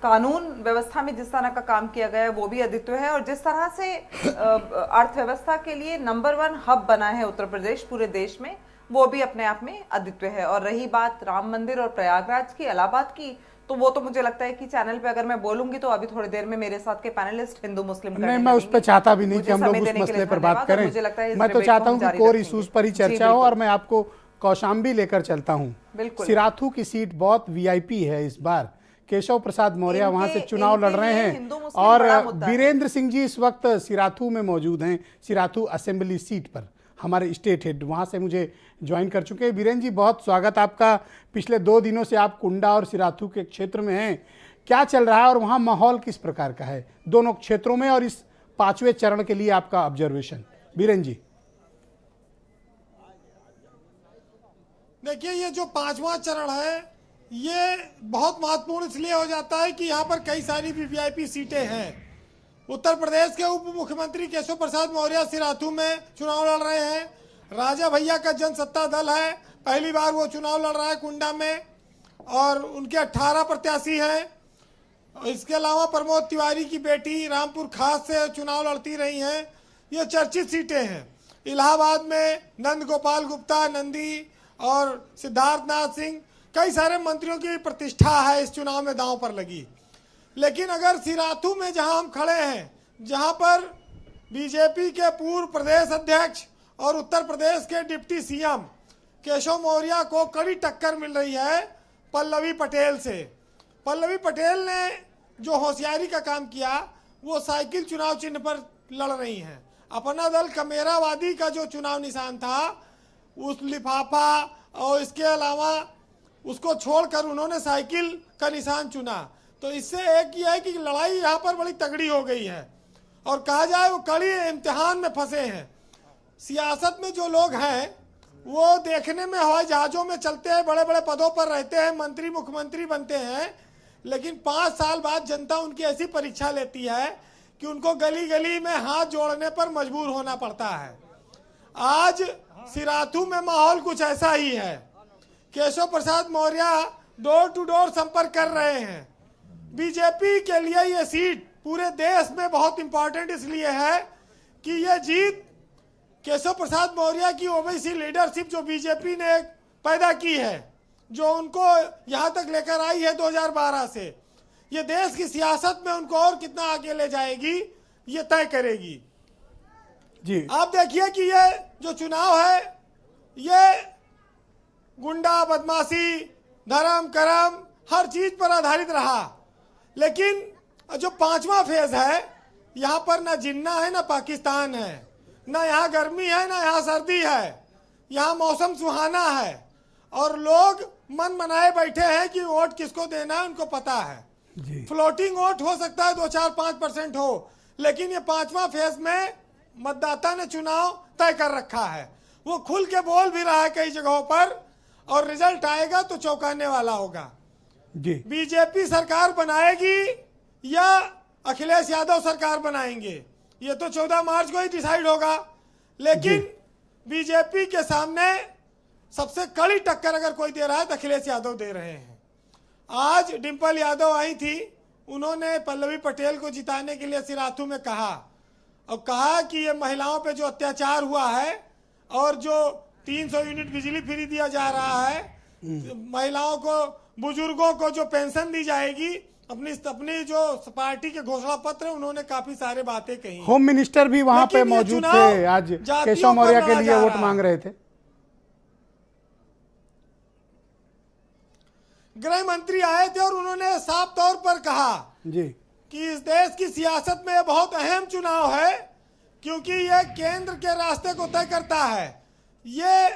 कानून व्यवस्था में जिस तरह का काम किया गया है वो भी अद्वितीय है, और जिस तरह से अर्थव्यवस्था के लिए नंबर 1 हब बना है उत्तर प्रदेश पूरे देश में, वो भी अपने आप में अद्वितीय है। और रही बात राम मंदिर और प्रयागराज की, इलाहाबाद की, तो वो तो मुझे लगता है कि चैनल पे अगर मैं बोलूंगी तो अभी थोड़ी देर में मेरे साथ के पैनलिस्ट हिंदू मुस्लिम नहीं, मैं उस पर चाहता भी नहीं कि हम लोग उस मसले पर बात करें। मैं तो चाहता हूं कि कोर इश्यूज पर ही चर्चा हो, और मैं आपको कौशाम्बी लेकर चलता हूं। सिराथू की सीट बहुत वीआईपी है इस बार। केशव प्रसाद मौर्य वहां से चुनाव लड़ रहे हैं, और बीरेंद्र सिंह जी इस वक्त सिराथू में मौजूद हैं, सिराथू असेंबली सीट पर, हमारे स्टेट हेड वहाँ से मुझे ज्वाइन कर चुके हैं। बीरेंद्र जी, बहुत स्वागत आपका। पिछले 2 दिनों से आप कुंडा और सिराथू के क्षेत्र में हैं, क्या चल रहा है और वहाँ माहौल किस प्रकार का है दोनों क्षेत्रों में, और इस 5वें चरण के लिए आपका ऑब्जर्वेशन? बीरेंद्र जी। देखिए, ये जो 5वां चरण है ये बहुत महत्वपूर्ण इसलिए हो जाता है कि यहाँ पर कई सारी वीवीआईपी सीटें हैं। उत्तर प्रदेश के उप मुख्यमंत्री केशव प्रसाद मौर्य सिराथू में चुनाव लड़ रहे हैं। राजा भैया का जनसत्ता दल है, पहली बार वो चुनाव लड़ रहा है कुंडा में, और उनके 18 प्रत्याशी हैं। इसके अलावा प्रमोद तिवारी की बेटी रामपुर खास से चुनाव लड़ती रही हैं। ये चर्चित सीटें हैं। इलाहाबाद में नंद गोपाल गुप्ता, नंदी और सिद्धार्थ नाथ सिंह, कई सारे मंत्रियों की प्रतिष्ठा है इस चुनाव में दांव पर लगी। लेकिन अगर सिराथू में जहां हम खड़े हैं, जहां पर बीजेपी के पूर्व प्रदेश अध्यक्ष और उत्तर प्रदेश के डिप्टी सीएम केशव मौर्य को कड़ी टक्कर मिल रही है पल्लवी पटेल से। पल्लवी पटेल ने जो होशियारी का काम किया, वो साइकिल चुनाव चिन्ह पर लड़ रही हैं। अपना दल कमेरावादी का जो चुनाव निशान था, उस लिफाफा और इसके अलावा उसको छोड़कर उन्होंने साइकिल का निशान चुना। तो इससे एक ही है कि लड़ाई यहाँ पर बड़ी तगड़ी हो गई है, और कहा जाए वो कड़ी इम्तिहान में फंसे हैं। सियासत में जो लोग हैं वो देखने में हवाई जहाज़ों में चलते हैं, बड़े बड़े पदों पर रहते हैं, मंत्री मुख्यमंत्री बनते हैं, लेकिन 5 साल बाद जनता उनकी ऐसी परीक्षा लेती है कि उनको गली गली में हाथ जोड़ने पर मजबूर होना पड़ता है। आज सिराथू में माहौल कुछ ऐसा ही है। Keshav Prasad Maurya door to door संपर्क कर रहे हैं। बीजेपी के लिए ये सीट पूरे देश में बहुत इंपॉर्टेंट इसलिए है कि ये जीत केशव प्रसाद मौर्य की ओबीसी लीडरशिप जो बीजेपी ने पैदा की है, जो उनको यहाँ तक लेकर आई है 2012 से, ये देश की सियासत में उनको और कितना आगे ले जाएगी ये तय करेगी जी। आप देखिए कि ये जो चुनाव है ये गुंडा बदमाशी, धर्म करम, हर चीज पर आधारित रहा। लेकिन जो 5वां फेज है, यहाँ पर ना जिन्ना है ना पाकिस्तान है, ना यहाँ गर्मी है ना यहाँ सर्दी है, यहाँ मौसम सुहाना है, और लोग मन बनाए बैठे हैं कि वोट किसको देना है उनको पता है। फ्लोटिंग वोट हो सकता है 2-4-5% हो, लेकिन ये 5वां फेज में मतदाता ने चुनाव तय कर रखा है। वो खुल के बोल भी रहा है कई जगहों पर, और रिजल्ट आएगा तो चौंकाने वाला होगा जी। बीजेपी सरकार बनाएगी या अखिलेश यादव सरकार बनाएंगे, ये तो 14 मार्च को ही डिसाइड होगा। लेकिन बीजेपी के सामने सबसे कड़ी टक्कर अगर कोई दे रहा है तो अखिलेश यादव दे रहे हैं। आज डिम्पल यादव आई थी, उन्होंने पल्लवी पटेल को जिताने के लिए सिराथू में कहा, और कहा कि ये महिलाओं पे जो अत्याचार हुआ है और जो 300 यूनिट बिजली फ्री दिया जा रहा है, महिलाओं को, बुजुर्गों को जो पेंशन दी जाएगी, अपनी जो पार्टी के घोषणा पत्र, उन्होंने काफी सारे बातें कही। होम मिनिस्टर भी वहां पे मौजूद थे, आज केशव मौर्य के लिए वोट मांग रहे थे। गृह मंत्री आए थे और उन्होंने साफ तौर पर कहा जी कि इस देश की सियासत में बहुत अहम चुनाव है, क्योंकि यह केंद्र के रास्ते को तय करता है। ये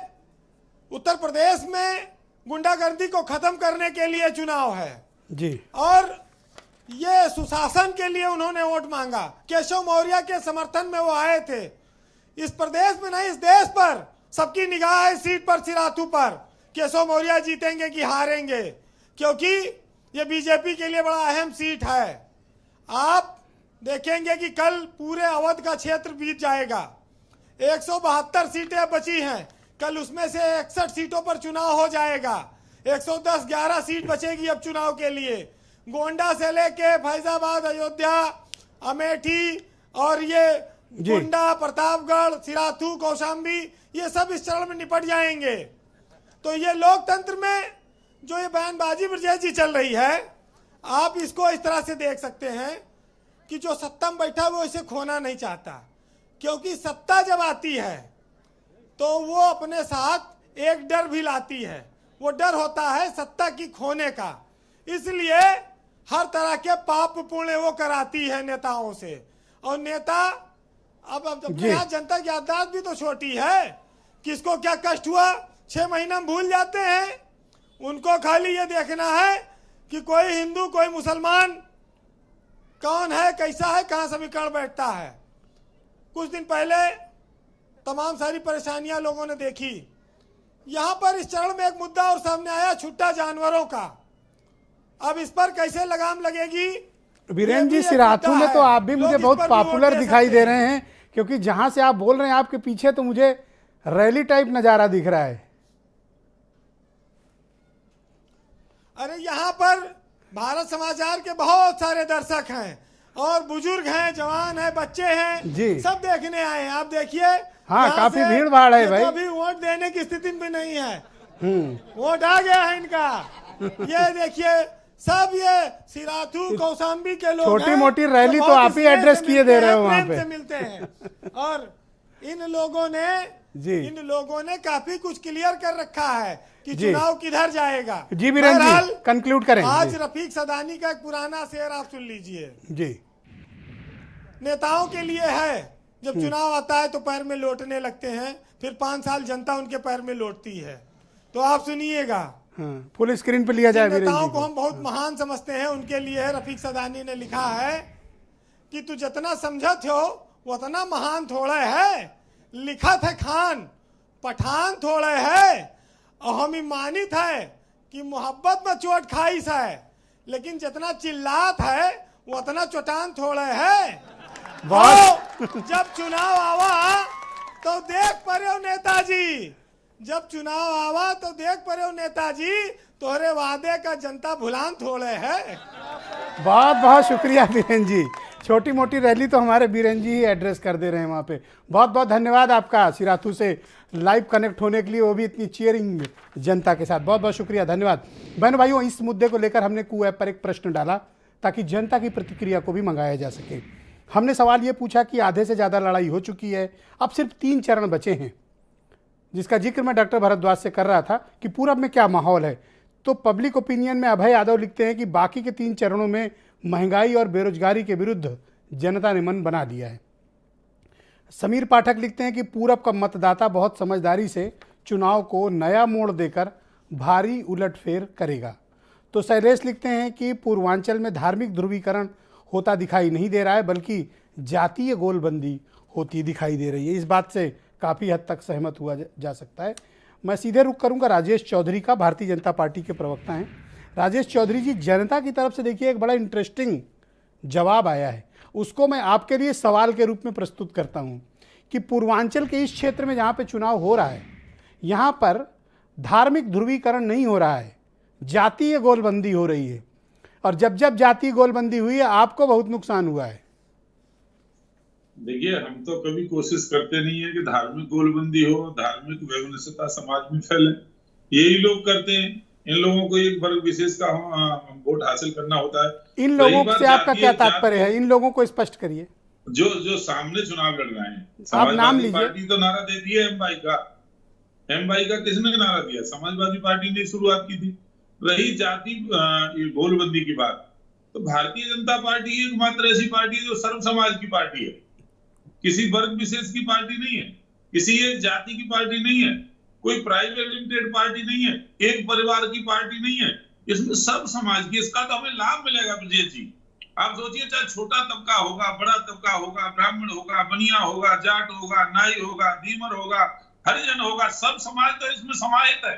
उत्तर प्रदेश में गुंडागर्दी को खत्म करने के लिए चुनाव है जी, और ये सुशासन के लिए उन्होंने वोट मांगा। केशव मौर्य के समर्थन में वो आए थे। इस प्रदेश में नहीं, इस देश पर सबकी निगाह है सीट पर, सिराथू पर। केशव मौर्य जीतेंगे कि हारेंगे, क्योंकि ये बीजेपी के लिए बड़ा अहम सीट है। आप देखेंगे कि कल पूरे अवध का क्षेत्र बीत जाएगा। 172 सीटें बची हैं, कल उसमें से 61 सीटों पर चुनाव हो जाएगा। 110-11 सीट बचेगी अब चुनाव के लिए। गोंडा से लेके फैजाबाद, अयोध्या, अमेठी और ये गोंडा, प्रतापगढ़, सिराथू, कौशाम्बी, ये सब इस चरण में निपट जाएंगे। तो ये लोकतंत्र में जो ये बयानबाजी ब्रजेश जी चल रही है, आप इसको इस तरह से देख सकते हैं कि जो सत्ता में बैठा वो इसे खोना नहीं चाहता, क्योंकि सत्ता जब आती है तो वो अपने साथ एक डर भी लाती है। वो डर होता है सत्ता की खोने का, इसलिए हर तरह के पाप पुण्य वो कराती है नेताओं से। और नेता अब अपने यहाँ जनता की याददाश्त भी तो छोटी है, किसको क्या कष्ट हुआ 6 महीना में भूल जाते हैं। उनको खाली ये देखना है कि कोई हिंदू कोई मुसलमान कौन है, कैसा है, कहाँ समीकरण बैठता है। कुछ दिन पहले तमाम सारी परेशानियां लोगों ने देखी। यहाँ पर इस चरण में एक मुद्दा और सामने आया, छुट्टा जानवरों का। अब इस पर कैसे लगाम लगेगी? वीरेंद्र जी, सिराथू में तो आप भी मुझे बहुत पॉपुलर दिखाई दे रहे हैं, क्योंकि जहां से आप बोल रहे हैं आपके पीछे तो मुझे रैली टाइप नजारा दिख रहा है। अरे यहाँ पर भारत समाचार के बहुत सारे दर्शक हैं और बुजुर्ग हैं, जवान हैं, बच्चे हैं जी, सब देखने आए हैं। आप देखिए, हाँ, काफी भीड़ भाड़ है भाई। अभी वोट देने की स्थिति में नहीं है, वोट आ गया है इनका। ये देखिए, सब ये सिराथू, कौशाम्बी के लोग, छोटी मोटी रैली तो आप ही एड्रेस किए दे रहे हो वहाँ पे, मिलते हैं। और इन लोगों ने काफी कुछ क्लियर कर रखा है कि चुनाव किधर जाएगा। जी वीरेंद्र जी, कंक्लूड करें। आज रफीक सदानी का एक पुराना शेर आप सुन लीजिए जी। नेताओं के लिए है, जब चुनाव आता है तो पैर में लौटने लगते हैं, फिर 5 साल जनता उनके पैर में लौटती है। तो आप सुनिएगा, फुल स्क्रीन पे लिया जाए। नेताओं को हम बहुत महान समझते हैं, उनके लिए है। रफीक सदानी ने लिखा है कि तू जितना समझत हो उतना महान थोड़ा है। लिखा था खान पठान थोड़े है, और हम मानित है कि मोहब्बत में चोट खाइस है, लेकिन जितना चिल्लात है वो उतना चोटान थोड़े है। जब चुनाव आवा तो देख परे नेताजी, जब चुनाव आवा तो देख परे नेताजी, तोहरे वादे का जनता भुलान थोड़े है। बहुत बहुत शुक्रिया वीरेंद्र जी। छोटी मोटी रैली तो हमारे वीरेंद्र जी ही एड्रेस कर दे रहे हैं वहाँ पे। बहुत बहुत धन्यवाद आपका सिराथू से लाइव कनेक्ट होने के लिए, वो भी इतनी चीयरिंग जनता के साथ। बहुत बहुत शुक्रिया, धन्यवाद। बहन भाइयों, इस मुद्दे को लेकर हमने कू ऐप पर एक प्रश्न डाला ताकि जनता की प्रतिक्रिया को भी मंगाया जा सके। हमने सवाल ये पूछा कि आधे से ज़्यादा लड़ाई हो चुकी है, अब सिर्फ 3 चरण बचे हैं, जिसका जिक्र मैं डॉक्टर भरद्वाज से कर रहा था कि पूरब में क्या माहौल है। तो पब्लिक ओपिनियन में अभय यादव लिखते हैं कि बाकी के 3 चरणों में महंगाई और बेरोजगारी के विरुद्ध जनता ने मन बना लिया है। समीर पाठक लिखते हैं कि पूरब का मतदाता बहुत समझदारी से चुनाव को नया मोड़ देकर भारी उलटफेर करेगा। तो शैलेश लिखते हैं कि पूर्वांचल में धार्मिक ध्रुवीकरण होता दिखाई नहीं दे रहा है, बल्कि जातीय गोलबंदी होती दिखाई दे रही है। इस बात से काफ़ी हद तक सहमत हुआ जा सकता है। मैं सीधे रुख करूंगा राजेश चौधरी का, भारतीय जनता पार्टी के प्रवक्ता हैं। राजेश चौधरी जी, जनता की तरफ से देखिए एक बड़ा इंटरेस्टिंग जवाब आया है, उसको मैं आपके लिए सवाल के रूप में प्रस्तुत करता हूं कि पूर्वांचल के इस क्षेत्र में जहां पे चुनाव हो रहा है, यहां पर धार्मिक ध्रुवीकरण नहीं हो रहा है, जातीय गोलबंदी हो रही है, और जब जब जातीय गोलबंदी हुई है आपको बहुत नुकसान हुआ है। देखिए, हम तो कभी कोशिश करते नहीं है कि धार्मिक गोलबंदी हो, धार्मिक वैमनस्यता समाज में फैले। यही लोग करते हैं। इन लोगों को एक वर्ग विशेष का वोट हासिल करना होता है। इन लोगों से आपका क्या तात्पर्य है? इन लोगों को स्पष्ट करिए। जो सामने चुनाव लड़ रहे हैं, आप नाम लीजिए। पार्टी तो नारा देती है एम भाई का किसने नारा दिया? समाजवादी पार्टी ने शुरुआत की थी। रही जाति गोलबंदी की बात, तो भारतीय जनता पार्टी एकमात्र ऐसी पार्टी है जो सर्व समाज की पार्टी है, किसी वर्ग विशेष की पार्टी नहीं है, किसी एक जाति की पार्टी नहीं है, कोई प्राइवेट लिमिटेड पार्टी नहीं है, एक परिवार की पार्टी नहीं है, इसमें सब समाज की। इसका तो हमें लाभ मिलेगा ब्रजेश जी। आप सोचिए, चाहे छोटा तबका होगा, बड़ा तबका होगा, ब्राह्मण होगा, बनिया होगा, जाट होगा, नाई होगा, धीमर होगा, हरिजन होगा, सब समाज तो इसमें समाहित है।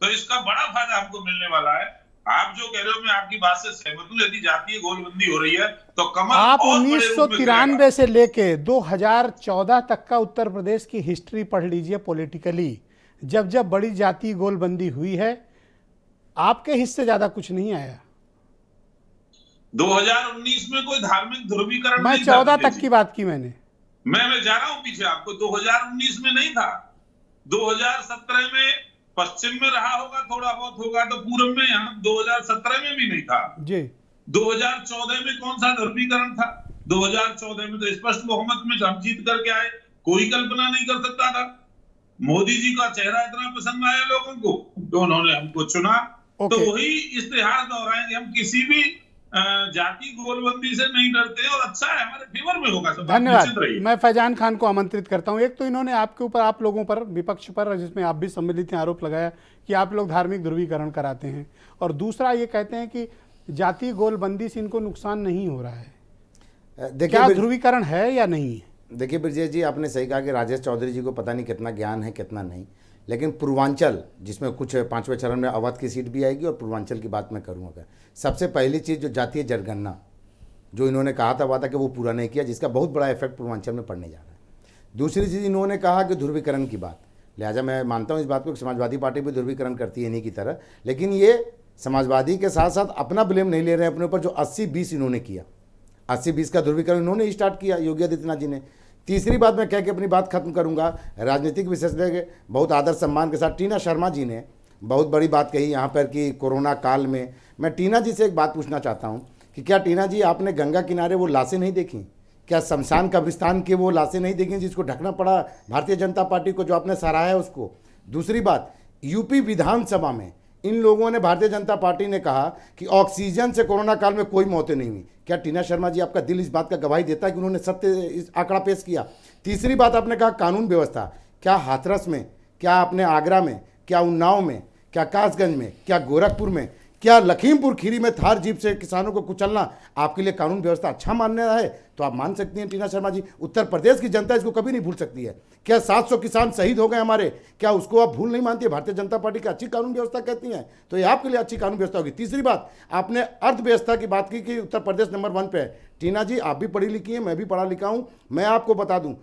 तो इसका बड़ा फायदा हमको मिलने वाला है। आप जो कह रहे हो, मैं आपकी बात से सहमत हूं। यदि जातीय गोलबंदी हो रही है तो कमल आप और बड़े रूप में 1993 से लेके 2014 तक का उत्तर प्रदेश की हिस्ट्री पढ़ लीजिए पॉलिटिकली। जब जब बड़ी जातीय गोलबंदी हुई है, आपके हिस्से ज्यादा कुछ नहीं आया। 2019 में कोई धार्मिक ध्रुवीकरण मैं नहीं था। 14 तक की बात की मैंने। मैं जा रहा हूं पीछे आपको। 2019 में नहीं था। 2017 में पश्चिम में रहा होगा, थोड़ा बहुत होगा तो पूर्व में, यहाँ 2017 में भी नहीं था जी। 2014 में कौन सा ध्रुवीकरण था? 2014 में तो स्पष्ट बहुमत में हम जीत करके आए। कोई कल्पना नहीं कर सकता था। मोदी जी का चेहरा इतना पसंद आया लोगों को तो उन्होंने हमको चुना। तो वही इतिहास दोहराएंगे हम। किसी भी जाति गोलबंदी से नहीं डरते और अच्छा है, हमारे फेवर में होगा सब। धन्यवाद। मैं फैजान खान को आमंत्रित करता हूं। एक तो इन्होंने आपके ऊपर, आप लोगों पर, विपक्ष पर, जिसमें आप भी सम्मिलित हैं, आरोप लगाया कि आप लोग धार्मिक ध्रुवीकरण कराते हैं, और दूसरा ये कहते हैं कि जातीय गोलबंदी से इनको नुकसान नहीं हो रहा है। क्या ध्रुवीकरण है या नहीं है? देखिए ब्रजेश जी, आपने सही कहा कि राजेश चौधरी जी को पता नहीं कितना ज्ञान है कितना नहीं, लेकिन पूर्वांचल जिसमें कुछ 5वें चरण में अवध की सीट भी आएगी और पूर्वांचल की बात मैं करूँगा। सबसे पहली चीज़ जो जातीय जनगणना, जो इन्होंने कहा था वादा कि वो पूरा नहीं किया, जिसका बहुत बड़ा इफेक्ट पूर्वांचल में पड़ने जा रहा है। दूसरी चीज़ इन्होंने कहा कि ध्रुवीकरण की बात, लिहाजा मैं मानता हूँ इस बात को कि समाजवादी पार्टी भी ध्रुवीकरण करती है इन्हीं की तरह, लेकिन ये समाजवादी के साथ साथ अपना ब्लेम नहीं ले रहे हैं अपने ऊपर। जो 80-20 इन्होंने किया, 80-20 का ध्रुवीकरण इन्होंने स्टार्ट किया, योगी आदित्यनाथ जी ने। तीसरी बात मैं कह के अपनी बात खत्म करूंगा। राजनीतिक विशेषज्ञ बहुत आदर सम्मान के साथ टीना शर्मा जी ने बहुत बड़ी बात कही यहाँ पर कि कोरोना काल में। मैं टीना जी से एक बात पूछना चाहता हूँ कि क्या टीना जी आपने गंगा किनारे वो लाशें नहीं देखी? क्या शमशान कब्रिस्तान के वो लाशें नहीं देखी जिसको ढकना पड़ा भारतीय जनता पार्टी को, जो आपने सराहा है उसको? दूसरी बात, यूपी विधानसभा में इन लोगों ने, भारतीय जनता पार्टी ने कहा कि ऑक्सीजन से कोरोना काल में कोई मौतें नहीं हुई। क्या टीना शर्मा जी आपका दिल इस बात का गवाही देता है कि उन्होंने सत्य इस आंकड़ा पेश किया? तीसरी बात आपने कहा कानून व्यवस्था। क्या हाथरस में, क्या आपने आगरा में, क्या उन्नाव में, क्या कासगंज में, क्या गोरखपुर में, क्या लखीमपुर खीरी में थार जीप से किसानों को कुचलना आपके लिए कानून व्यवस्था अच्छा मानना है? तो आप मान सकती हैं टीना शर्मा जी, उत्तर प्रदेश की जनता इसको कभी नहीं भूल सकती है। क्या 700 किसान शहीद हो गए हमारे, क्या उसको आप भूल नहीं मानती? भारतीय जनता पार्टी की अच्छी कानून व्यवस्था कहती हैं, तो ये आपके लिए अच्छी कानून व्यवस्था होगी। तीसरी बात, आपने अर्थव्यवस्था की बात की कि उत्तर प्रदेश नंबर 1 पे है। टीना जी, आप भी पढ़ी लिखी हैं, मैं भी पढ़ा लिखा हूँ। मैं आपको बता दूँ,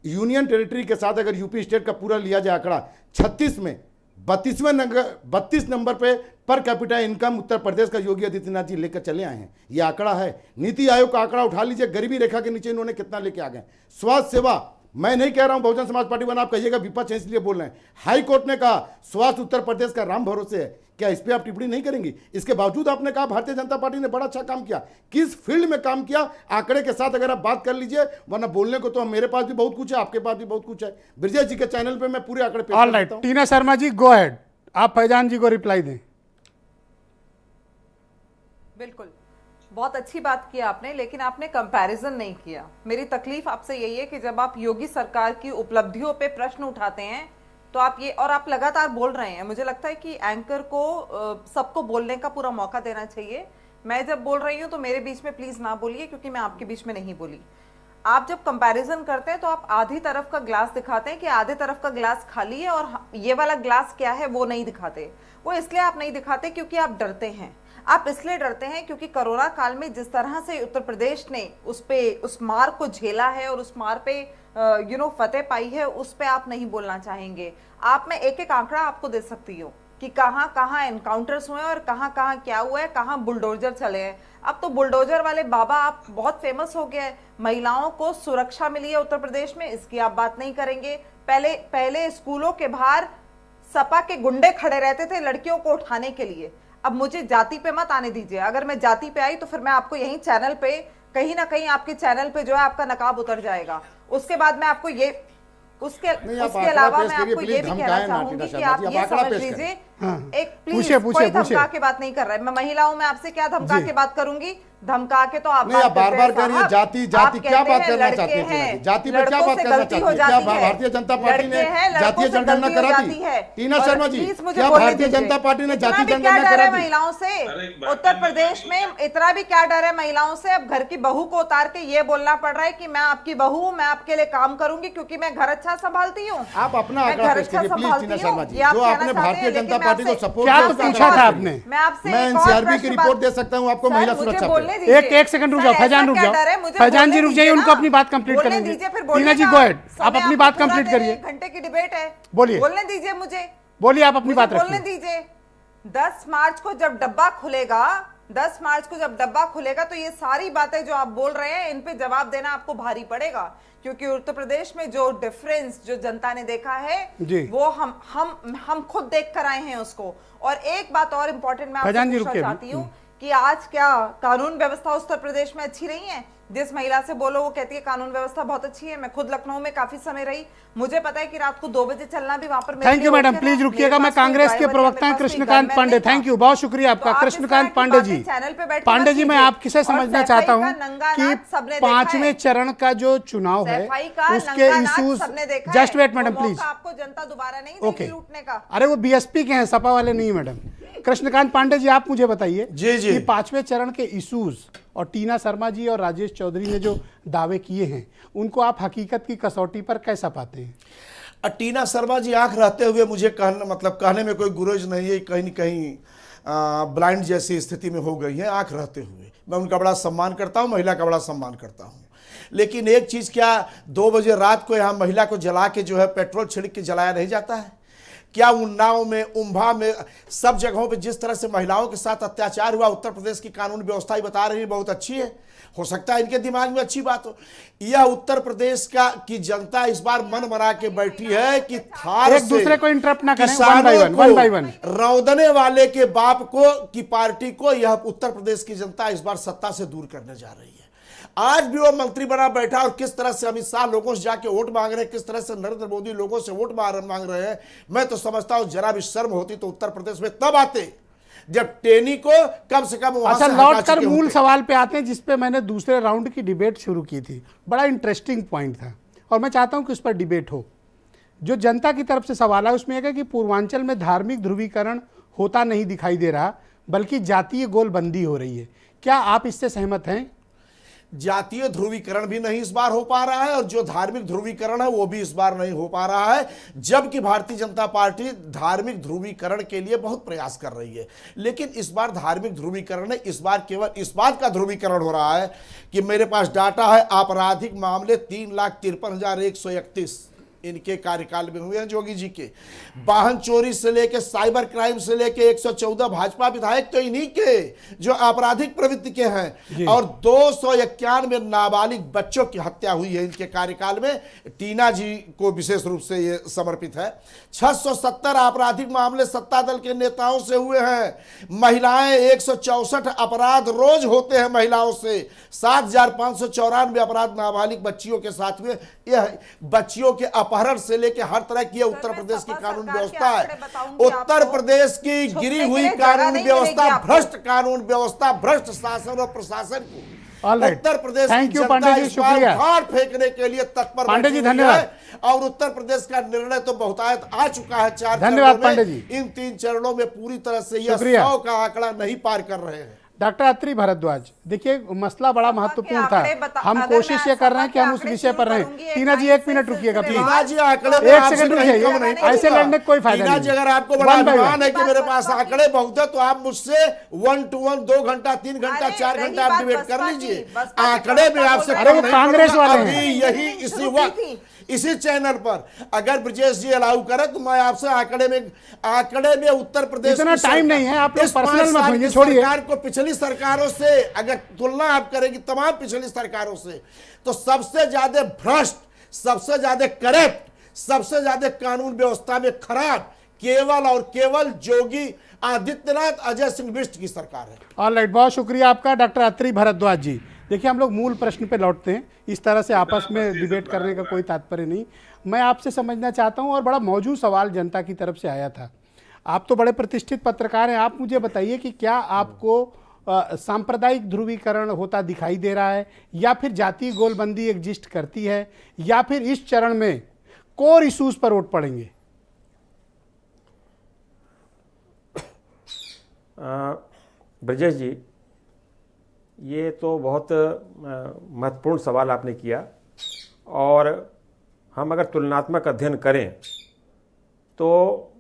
यूनियन टेरिटरी के साथ अगर यूपी स्टेट का पूरा लिया जाए आंकड़ा, 36 में 32 नंबर पे per capita income Uttar Pradesh का योगी आदित्यनाथ जी लेकर चले आए हैं। ये आंकड़ा है। नीति आयोग का आंकड़ा उठा लीजिए, गरीबी रेखा के नीचे इन्होंने कितना लेके आ गए। स्वास्थ्य सेवा, मैं नहीं कह रहा हूं बहुजन समाज पार्टी बना, आप कहिएगा विपक्ष है इसलिए बोल रहे हैं। हाई कोर्ट ने कहा स्वास्थ्य उत्तर प्रदेश का राम भरोसे है। क्या इस पे आप टिप्पणी नहीं करेंगी? इसके बावजूद आपने कहा भारतीय जनता पार्टी ने बड़ा अच्छा काम किया। किस फील्ड में काम किया, आंकड़े के साथ अगर आप बात कर लीजिए, वरना बोलने को तो मेरे पास भी बहुत कुछ है, आपके पास भी बहुत कुछ है। ब्रजेश जी के चैनल पे मैं पूरे आंकड़े पेश ऑल राइट, टीना शर्मा जी गो अहेड, आप फैजान जी को रिप्लाई दें। बिल्कुल, बहुत अच्छी बात की आपने, लेकिन आपने कंपैरिजन नहीं किया। मेरी तकलीफ आपसे यही है कि जब आप योगी सरकार की उपलब्धियों पे प्रश्न उठाते हैं तो आप ये, और आप लगातार बोल रहे हैं, मुझे लगता है कि एंकर को सबको बोलने का पूरा मौका देना चाहिए। मैं जब बोल रही हूं तो मेरे बीच में प्लीज ना बोलिए, क्योंकि मैं आपके बीच में नहीं बोली। आप जब कंपैरिजन करते हैं तो आप आधी तरफ का ग्लास दिखाते हैं कि आधे तरफ का ग्लास खाली है, और ये वाला ग्लास क्या है वो नहीं दिखाते। वो इसलिए आप नहीं दिखाते क्योंकि आप डरते हैं। आप इसलिए डरते हैं क्योंकि कोरोना काल में जिस तरह से उत्तर प्रदेश ने उस मार को झेला है और उस मार पे फतेह पाई है, उस पे आप नहीं बोलना चाहेंगे। आप, मैं एक एक आंकड़ा आपको दे सकती हूँ कि कहाँ कहाँ एनकाउंटर्स हुए और कहाँ कहाँ क्या हुआ है, कहाँ बुलडोजर चले हैं। अब तो बुलडोजर वाले बाबा आप बहुत फेमस हो गए। महिलाओं को सुरक्षा मिली है उत्तर प्रदेश में, इसकी आप बात नहीं करेंगे। पहले स्कूलों के बाहर सपा के गुंडे खड़े रहते थे लड़कियों को उठाने के लिए। अब मुझे जाति पे मत आने दीजिए। अगर मैं जाति पे आई तो फिर मैं आपको यहीं चैनल पे, कहीं ना कहीं आपके चैनल पे जो है आपका नकाब उतर जाएगा। उसके बाद मैं आपको ये, उसके अलावा मैं आपको ये भी कहना चाहूंगी कि आप ये समझ लीजिए एक प्लीज पूछिए, कोई पूछिए, धमका पूछिए। के बात नहीं कर रहा है। मैं महिलाओं में आपसे क्या धमका के बात करूंगी? धमका के तो आप नहीं, आप बार बार कह रही हैं साहब। जाति आप जाति, क्या कहते बात हैं करना लड़के चाहती हैं? हैं, जाति पे क्या लड़कों बात से करना गलती चाहती हो हैं? क्या जाती है। भारतीय जनता पार्टी ने लड़के हैं, लड़कों जातीय से जनगणना गलती हो करा जाती दी? है। टीना और शर्मा जी, प्लीज मुझे क्या बोलने भारतीय दीजिए। जनता पार्टी ने इतना जातीय भी क्या जनगणना डर करा है दी? महिलाओं से? अरे एक बात उत्तर करनी प्रदेश चाहिए। में इतना भी क्या डर है महिलाओं से? अब घर की बहू को उतार के ये बोलना पड़ रहा है कि मैं आपकी बहू हूँ, मैं आपके लिए काम करूंगी क्योंकि मैं घर अच्छा संभालती हूँ। आप अपना मैं आंकड़ा घर पेश अच्छा कीजिए प्लीज टीना संभालती शर्मा हूँ। जी। ये आप जो कहना आपने चाहते भारतीय हैं, जनता लेकिन पार्टी को मैं आपसे- सपोर्ट क्या किया, तो उसका पूछा जवाब था दीजिए। आपने? मैं आपसे मैं एक और एनसीआरबी की प्रश्न रिपोर्ट बात- दे सकता हूँ आपको सर, महिला मुझे सुरक्षा बोलने पे। दीजिए। एक सेकंड रुक सर, जाओ, ऐसा फैजान रुक क्या जाओ। डर है? मुझे फैजान जी बोलने रुक जाइए, दीजिए उनको ना। अपनी बात कंप्लीट बोलने करने दीजिए, फिर दीजिए। टीना जी बोलिएगा। गो अहेड, आप समय अपनी आपको बात पूरा कंप्लीट दे रहे करिए। हैं, घंटे की डिबेट है। बोलिए। बोलने दीजिए मुझे। बोलिए, आप अपनी मुझे बात बोलने रखिए। दीजिए। 10 मार्च को जब डब्बा खुलेगा, 10 मार्च को जब डब्बा खुलेगा तो ये सारी बातें जो आप बोल रहे हैं इन पे जवाब देना आपको भारी पड़ेगा, क्योंकि उत्तर प्रदेश में जो डिफरेंस जो जनता ने देखा है जी। वो हम खुद देख कर आए हैं उसको। और एक बात और इम्पोर्टेंट मैं फैजान जी आपसे पूछना रुकिए। चाहती हूँ कि आज क्या कानून व्यवस्था उत्तर प्रदेश में अच्छी नहीं है? जिस महिला से बोलो वो कहती है कानून व्यवस्था बहुत अच्छी है। मैं खुद लखनऊ में काफी समय रही, मुझे पता है कि रात को 2 बजे चलना भी वहां पर मेरे थैंक यू लिए मैडम, okay प्लीज था। रुकिएगा। मेरे मैं पास कोई कांग्रेस के ड्राइवर या प्रवक्ता मेरे हैं पास कोई कृष्णकांत गनमैन पांडे, नहीं था। थैंक यू, बहुत शुक्रिया आपका। तो आप इस कृष्णकांत तरह की पांडे बातें जी, चैनल पे बैठ के पांडे मत जी मैं कीजिए। आप किसे और समझना सैफई चाहता का हूँ नंगा कि नाच सबने देखा 5वें है। चरण का जो चुनाव है सैफई का उसके नंगा नाच इश्यूज, सबने देखा है। जस्ट वेट मैडम वो प्लीज। मौका आपको जनता दोबारा नहीं देगी ओके, लूटने का। अरे वो बीएसपी के हैं, सपा वाले नहीं मैडम। कृष्णकांत पांडे जी, आप मुझे बताइए जी, जी। कि 5वें चरण के इश्यूज और टीना शर्मा जी और राजेश चौधरी ने जो दावे किए हैं उनको आप हकीकत की कसौटी पर कैसा पाते हैं? टीना शर्मा जी आंख रहते हुए मुझे कहने में कोई गुरेज नहीं है, कहीं न कहीं ब्लाइंड जैसी स्थिति में हो गई है आंख रहते हुए। मैं उनका बड़ा सम्मान करता हूं, महिला का बड़ा सम्मान करता हूं। लेकिन एक चीज़, क्या 2 बजे रात को यहाँ महिला को जला के जो है पेट्रोल छिड़क के जलाया नहीं जाता है? क्या उन्नाव में, उम्भा में, सब जगहों पे जिस तरह से महिलाओं के साथ अत्याचार हुआ, उत्तर प्रदेश की कानून व्यवस्था ही बता रही है बहुत अच्छी है। हो सकता है इनके दिमाग में अच्छी बात हो। यह उत्तर प्रदेश की जनता इस बार मन बना के बैठी है कि थार एक दूसरे को इंटरप्ट ना करें, किसानों वन बाय वन। रौंदने वाले के बाप को की पार्टी को यह उत्तर प्रदेश की जनता इस बार सत्ता से दूर करने जा रही है। आज भी वो मंत्री बना बैठा और किस तरह से अमित शाह लोगों से जाके वोट मांग रहे हैं, किस तरह से नरेंद्र मोदी लोगों से वोट मांग रहे हैं। मैं तो समझता हूं जरा भी शर्म होती तो उत्तर प्रदेश में तब आते जब टेनी को कम से कम वहां अच्छा, से लौट हटा कर चुके मूल होते। सवाल पे आते हैं जिस पे मैंने दूसरे राउंड की डिबेट शुरू की थी। बड़ा इंटरेस्टिंग पॉइंट था और मैं चाहता हूं कि उस पर डिबेट हो। जो जनता की तरफ से सवाल है उसमें यह है कि पूर्वांचल में धार्मिक ध्रुवीकरण होता नहीं दिखाई दे रहा, बल्कि जातीय गोलबंदी हो रही है। क्या आप इससे सहमत हैं? जातीय ध्रुवीकरण भी नहीं इस बार हो पा रहा है और जो धार्मिक ध्रुवीकरण है वो भी इस बार नहीं हो पा रहा है, जबकि भारतीय जनता पार्टी धार्मिक ध्रुवीकरण के लिए बहुत प्रयास कर रही है। लेकिन इस बार धार्मिक ध्रुवीकरण है, इस बार केवल इस बात का ध्रुवीकरण हो रहा है कि मेरे पास डाटा है, आपराधिक मामले 3,53,131 इनके कार्यकाल में हुए हैं जोगी जी के। वाहन चोरी से लेके साइबर क्राइम से लेके 114 भाजपा विधायक तो इन्हीं के जो आपराधिक प्रवृत्ति के हैं, और 291 नाबालिग बच्चों की हत्या हुई है इनके कार्यकाल में। टीना जी को विशेष रूप से ये समर्पित है। 670 आपराधिक मामले सत्ता दल के नेताओं से हुए हैं। महिलाएं 164 अपराध रोज होते हैं महिलाओं से। 7,594 अपराध नाबालिग बच्चियों के साथ हुए। यह बच्चियों के अपहरण से लेकर हर तरह की उत्तर प्रदेश की कानून व्यवस्था है। उत्तर प्रदेश की गिरी हुई कानून व्यवस्था, भ्रष्ट कानून व्यवस्था, भ्रष्ट शासन और प्रशासन को उत्तर प्रदेश की जनता इस बार उखाड़ फेंकने के लिए तत्पर पांडे जी, बैठी हुई धन्यवाद। है। और उत्तर प्रदेश का निर्णय तो बहुतायत आ चुका है 4 धन्यवाद चरणों में। पांडे जी। इन 3 चरणों में पूरी तरह से यह 100 का आंकड़ा नहीं पार कर रहे हैं। डॉक्टर अत्रि भारद्वाज, देखिए मसला बड़ा महत्वपूर्ण था। हम कोशिश ये कर रहे हैं कि हम उस विषय पर रहें। टीना जी 1 मिनट रुकिएगा प्लीज। टीना जी आंकड़े में एक आपसे सेकंड कहीं रुकिए, कम नहीं ऐसे पड़ूंगा। लड़ने का कोई फायदा टीना जी, नहीं। अगर आपको बड़ा One by अभिमान one। है कि मेरे पास आंकड़े बहुत है तो आप मुझसे 1 to 1 2 घंटा 3 घंटा 4 घंटा आप डिबेट कर लीजिए। आंकड़े में आपसे अरे वो कम नहीं कांग्रेस पड़ूंगा। वाले हैं। अभी यही इसी वक्त इसी चैनल पर अगर ब्रजेश जी अलाउ करे तो मैं आपसे आंकड़े में उत्तर प्रदेश इतना टाइम नहीं है, आप लोग इस 5 पर्सनल मत साल होइए, की छोड़िए। सरकार को पिछली सरकारों से अगर तुलना आप करेंगे तमाम पिछली सरकारों से, तो सबसे ज्यादा भ्रष्ट, सबसे ज्यादा करप्ट, सबसे ज्यादा कानून व्यवस्था में खराब केवल और केवल योगी आदित्यनाथ अजय सिंह बिष्ट की सरकार है। ऑलराइट, बहुत शुक्रिया आपका डॉक्टर अत्रि भारद्वाज जी। देखिए हम लोग मूल प्रश्न पे लौटते हैं। इस तरह से आपस में डिबेट करने का कोई तात्पर्य नहीं। मैं आपसे समझना चाहता हूं, और बड़ा मौजूद सवाल जनता की तरफ से आया था। आप तो बड़े प्रतिष्ठित पत्रकार हैं, आप मुझे बताइए कि क्या आपको सांप्रदायिक ध्रुवीकरण होता दिखाई दे रहा है, या फिर जातीय गोलबंदी एग्जिस्ट करती है, या फिर इस चरण में कोर इश्यूज पर वोट पड़ेंगे? ब्रजेश जी, ये तो बहुत महत्वपूर्ण सवाल आपने किया, और हम अगर तुलनात्मक अध्ययन करें तो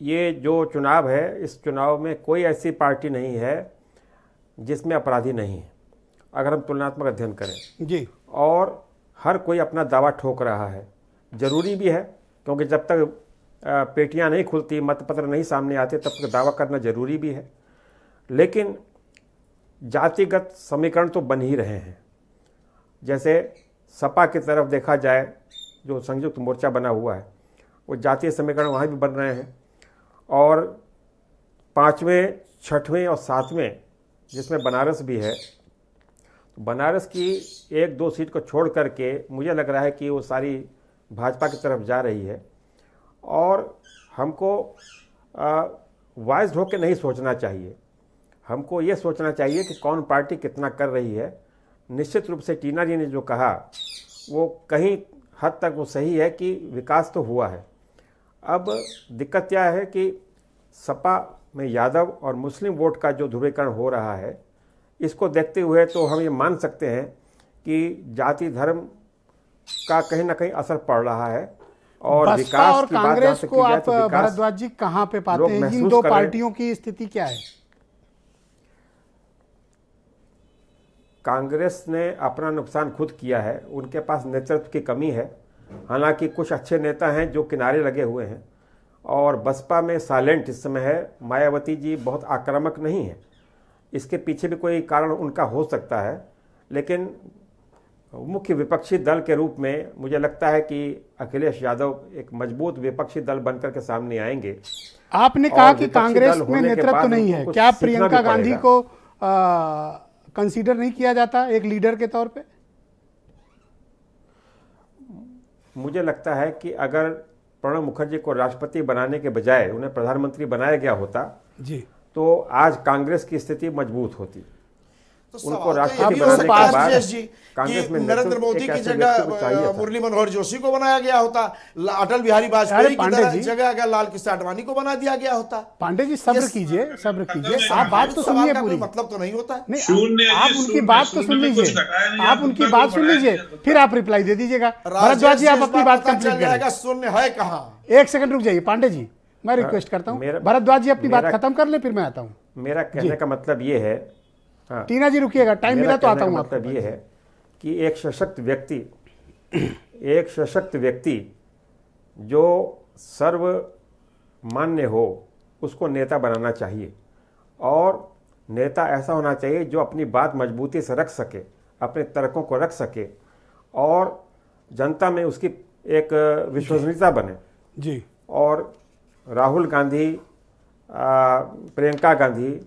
ये जो चुनाव है, इस चुनाव में कोई ऐसी पार्टी नहीं है जिसमें अपराधी नहीं है, अगर हम तुलनात्मक अध्ययन करें जी। और हर कोई अपना दावा ठोक रहा है। जरूरी भी है, क्योंकि जब तक पेटियां नहीं खुलती, मतपत्र नहीं सामने आते, तब तक दावा करना जरूरी भी है। लेकिन जातिगत समीकरण तो बन ही रहे हैं। जैसे सपा की तरफ देखा जाए, जो संयुक्त मोर्चा बना हुआ है, वो जातीय समीकरण वहाँ भी बन रहे हैं। और 5वें, 6वें और 7वें, जिसमें बनारस भी है, तो बनारस की 1-2 सीट को छोड़ करके मुझे लग रहा है कि वो सारी भाजपा की तरफ जा रही है। और हमको वाइज होकर नहीं सोचना चाहिए, हमको ये सोचना चाहिए कि कौन पार्टी कितना कर रही है। निश्चित रूप से टीना जी ने जो कहा वो कहीं हद तक वो सही है कि विकास तो हुआ है। अब दिक्कत क्या है कि सपा में यादव और मुस्लिम वोट का जो ध्रुवीकरण हो रहा है, इसको देखते हुए तो हम ये मान सकते हैं कि जाति धर्म का कहीं ना कहीं असर पड़ रहा है। और विकास और की बात कांग्रेस को आप तो भरद्वाज जी कहां पे पाते हैं? इन दो पार्टियों की स्थिति क्या है? कांग्रेस ने अपना नुकसान खुद किया है, उनके पास नेतृत्व की कमी है। हालांकि कुछ अच्छे नेता हैं जो किनारे लगे हुए हैं, और बसपा में साइलेंट इस समय है। मायावती जी बहुत आक्रामक नहीं है, इसके पीछे भी कोई कारण उनका हो सकता है। लेकिन मुख्य विपक्षी दल के रूप में मुझे लगता है कि अखिलेश यादव एक मजबूत विपक्षी दल बनकर के सामने आएंगे। आपने कहा कि कांग्रेस में नेतृत्व नहीं है, क्या प्रियंका गांधी को कंसीडर नहीं किया जाता एक लीडर के तौर पे? मुझे लगता है कि अगर प्रणब मुखर्जी को राष्ट्रपति बनाने के बजाय उन्हें प्रधानमंत्री बनाया गया होता जी, तो आज कांग्रेस की स्थिति मजबूत होती। तो उनको राष्ट्रपति बनाने के बाद कांग्रेस में नरेंद्र मोदी की जगह मुरली मनोहर जोशी को बनाया गया होता, अटल बिहारी वाजपेयी की जगह अगर लाल कृष्ण आडवाणी को बना दिया गया होता। पांडे जी सब्र कीजिए, सब्र कीजिए, आप बात तो सुनिए पूरी। मतलब तो नहीं होता है। नहीं, आप उनकी बात तो सुन लीजिए, आप उनकी बात सुन लीजिए, फिर आप रिप्लाई दे दीजिएगा। भरद्वाज जी आप अपनी बात कंप्लीट करें। शून्य है कहाँ? 1 सेकंड रुक जाइए पांडे जी, मैं रिक्वेस्ट करता हूँ भरद्वाज जी अपनी बात खत्म कर ले, फिर मैं आता हूँ। मेरा कहने का मतलब ये है, हाँ, टीना जी रुकिएगा, टाइम मिला तो आता हूँ। मतलब ये है कि एक सशक्त व्यक्ति जो सर्वमान्य हो, उसको नेता बनाना चाहिए। और नेता ऐसा होना चाहिए जो अपनी बात मजबूती से रख सके, अपने तर्कों को रख सके, और जनता में उसकी एक विश्वसनीयता बने जी। और राहुल गांधी, प्रियंका गांधी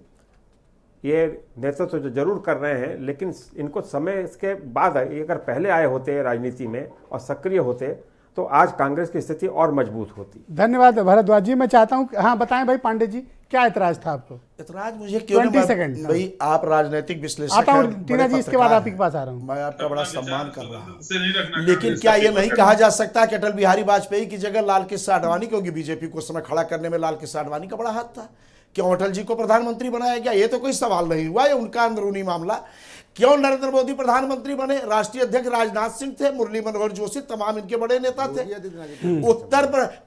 ये नेतृत्व तो जरूर कर रहे हैं, लेकिन इनको समय इसके बाद, अगर पहले आए होते राजनीति में और सक्रिय होते तो आज कांग्रेस की स्थिति और मजबूत होती। धन्यवाद भरद्वाज जी। मैं चाहता हूं, हाँ बताएं भाई पांडे जी, क्या ऐतराज था आपको? ऐतराज मुझे क्यों? 20 सेकंड भाई आप राजनीतिक विश्लेषक आता हूं टीना जी, इसके बाद आप के पास आ रहा हूं। मैं आपका बड़ा सम्मान कर रहा हूं, लेकिन क्या ये नहीं कहा जा सकता कि अटल बिहारी वाजपेयी की जगह लाल कृष्ण आडवाणी, क्योंकि बीजेपी को उस समय खड़ा करने में लाल कृष्ण आडवाणी का बड़ा हाथ था, क्यों अटल जी को प्रधानमंत्री बनाया गया? ये तो कोई सवाल नहीं हुआ, ये उनका अंदरूनी मामला। क्यों नरेंद्र मोदी प्रधानमंत्री बने? राष्ट्रीय अध्यक्ष राजनाथ सिंह थे, मुरली मनोहर जोशी, तमाम इनके बड़े नेता थे।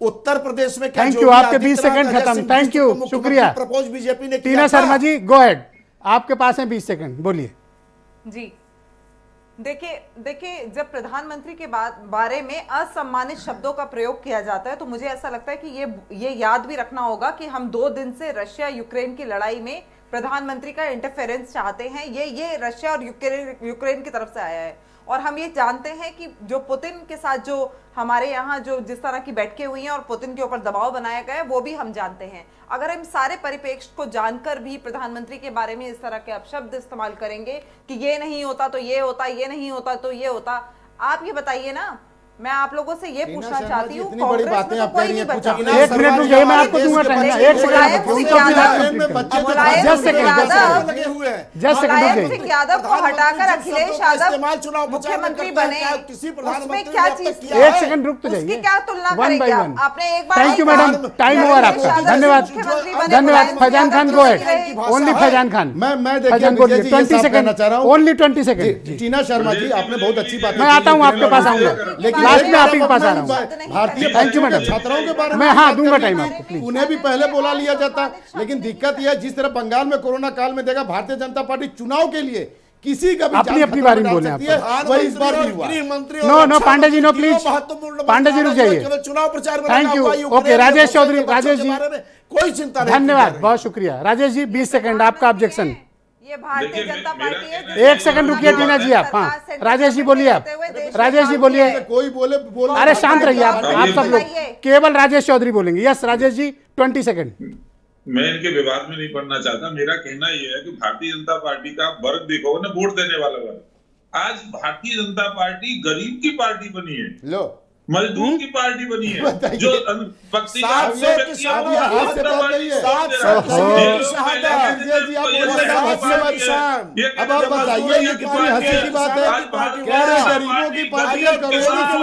उत्तर प्रदेश में थैंक यू, आपके 20 सेकंड खत्म। थैंक यू, शुक्रिया। प्रपोज बीजेपी ने टीना शर्मा जी गो अहेड, आपके पास है 20 सेकंड, बोलिए जी। देखिए जब प्रधानमंत्री के बारे में असम्मानित शब्दों का प्रयोग किया जाता है तो मुझे ऐसा लगता है कि ये याद भी रखना होगा कि हम 2 दिन से रशिया यूक्रेन की लड़ाई में प्रधानमंत्री का इंटरफेरेंस चाहते हैं। ये रशिया और यूक्रेन की तरफ से आया है, और हम ये जानते हैं कि जो पुतिन के साथ जो हमारे यहाँ जो जिस तरह की बैठकें हुई हैं और पुतिन के ऊपर दबाव बनाया गया है, वो भी हम जानते हैं। अगर हम सारे परिप्रेक्ष्य को जानकर भी प्रधानमंत्री के बारे में इस तरह के अपशब्द इस्तेमाल करेंगे कि ये नहीं होता तो ये होता, ये नहीं होता तो ये होता, आप ये बताइए ना मैं आप लोगों से ये पूछना चाहती हूँ, इतनी बड़ी बातें आप कह रही हैं, कुछ अपने एक मिनट रुक जाइए, मैं आपको दूंगा टाइम ना, एक मुलायम सिंह यादव को हटाकर अखिलेश यादव मुख्यमंत्री बने, उसमें क्या चीज, एक सेकंड रुक तो जाइए, उसकी क्या तुलना करेंगे आप? आपने एक बार thank you madam, time over आपका, धन्यवाद धन्यवाद। Faizan Khan go ahead, only Faizan Khan. मैं फैजान बोलिए, 20 second, only 20 second. Tina Sharma ji, आपने बहुत अच्छी बात, मैं आता हूँ आपके पास, आऊंगा लेकिन लास्ट में आप ही के पास आ रहा हूँ। भारतीय थैंक यू मैडम, छात्राओं के बारे में मैं हाँ दूंगा टाइम आपको प्लीज। उन्हें भी पहले बोला लिया जाता, लेकिन दिक्कत यह है जिस तरह बंगाल में कोरोना काल में देखा, भारतीय जनता पार्टी चुनाव के लिए किसी का भी अपनी अपनी बारी में बोले आप, वही इस बार भी हुआ। No no Pandey ji no please, Pandey ji रुक जाइए, चुनाव प्रचार में thank you. Okay Rajesh Chaudhary, Rajesh ji कोई चिंता नहीं, धन्यवाद, बहुत शुक्रिया। राजेश जी 20 सेकंड आपका ऑब्जेक्शन। ये भारतीय जनता पार्टी है। एक सेकंड रुकिए टीना जी आप, हाँ राजेश जी बोलिए आप, राजेश जी बोलिए। कोई बोले अरे शांत रहिए आप सब लोग, केवल राजेश चौधरी बोलेंगे। Yes Rajesh ji 20 second. मैं इनके विवाद में नहीं पड़ना चाहता, मेरा कहना यह है कि भारतीय जनता पार्टी का वर्ग देखो ना, वोट देने वाला वर्ग, आज भारतीय जनता पार्टी गरीब की पार्टी बनी है, लो मजदूर की पार्टी बनी है, जो अब आप बताइए ये कितनी हंसी की बात है, कह रहे गरीबों की पार्टी है,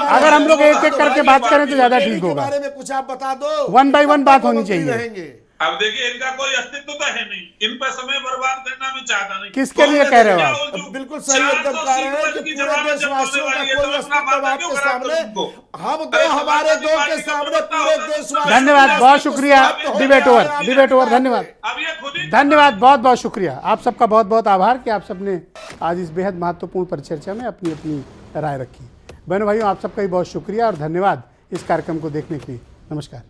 अगर हम लोग एक एक करके बात करें तो ज्यादा ठीक होगा, बारे में कुछ आप बता दो, 1 by 1 बात होनी चाहिए। अब देखिए इनका कोई अस्तित्व तो है नहीं, इन पर समय बर्बाद करना मैं चाहता नहीं। किसके लिए कह रहे हो आप? बिल्कुल सही एकदम कह रहे हैं कि पूरे देशवासियों का कोई अस्तित्व आपके सामने, हम दो हमारे दो के सामने पूरे देशवासी। धन्यवाद, बहुत शुक्रिया। Debate over, debate over. धन्यवाद, धन्यवाद, बहुत बहुत शुक्रिया। आप सबका बहुत बहुत आभार कि आप सबने आज इस बेहद महत्वपूर्ण परिचर्चा में अपनी अपनी राय रखी। बहनों भाइयों, आप सबका भी बहुत शुक्रिया और धन्यवाद इस कार्यक्रम को देखने के लिए। नमस्कार।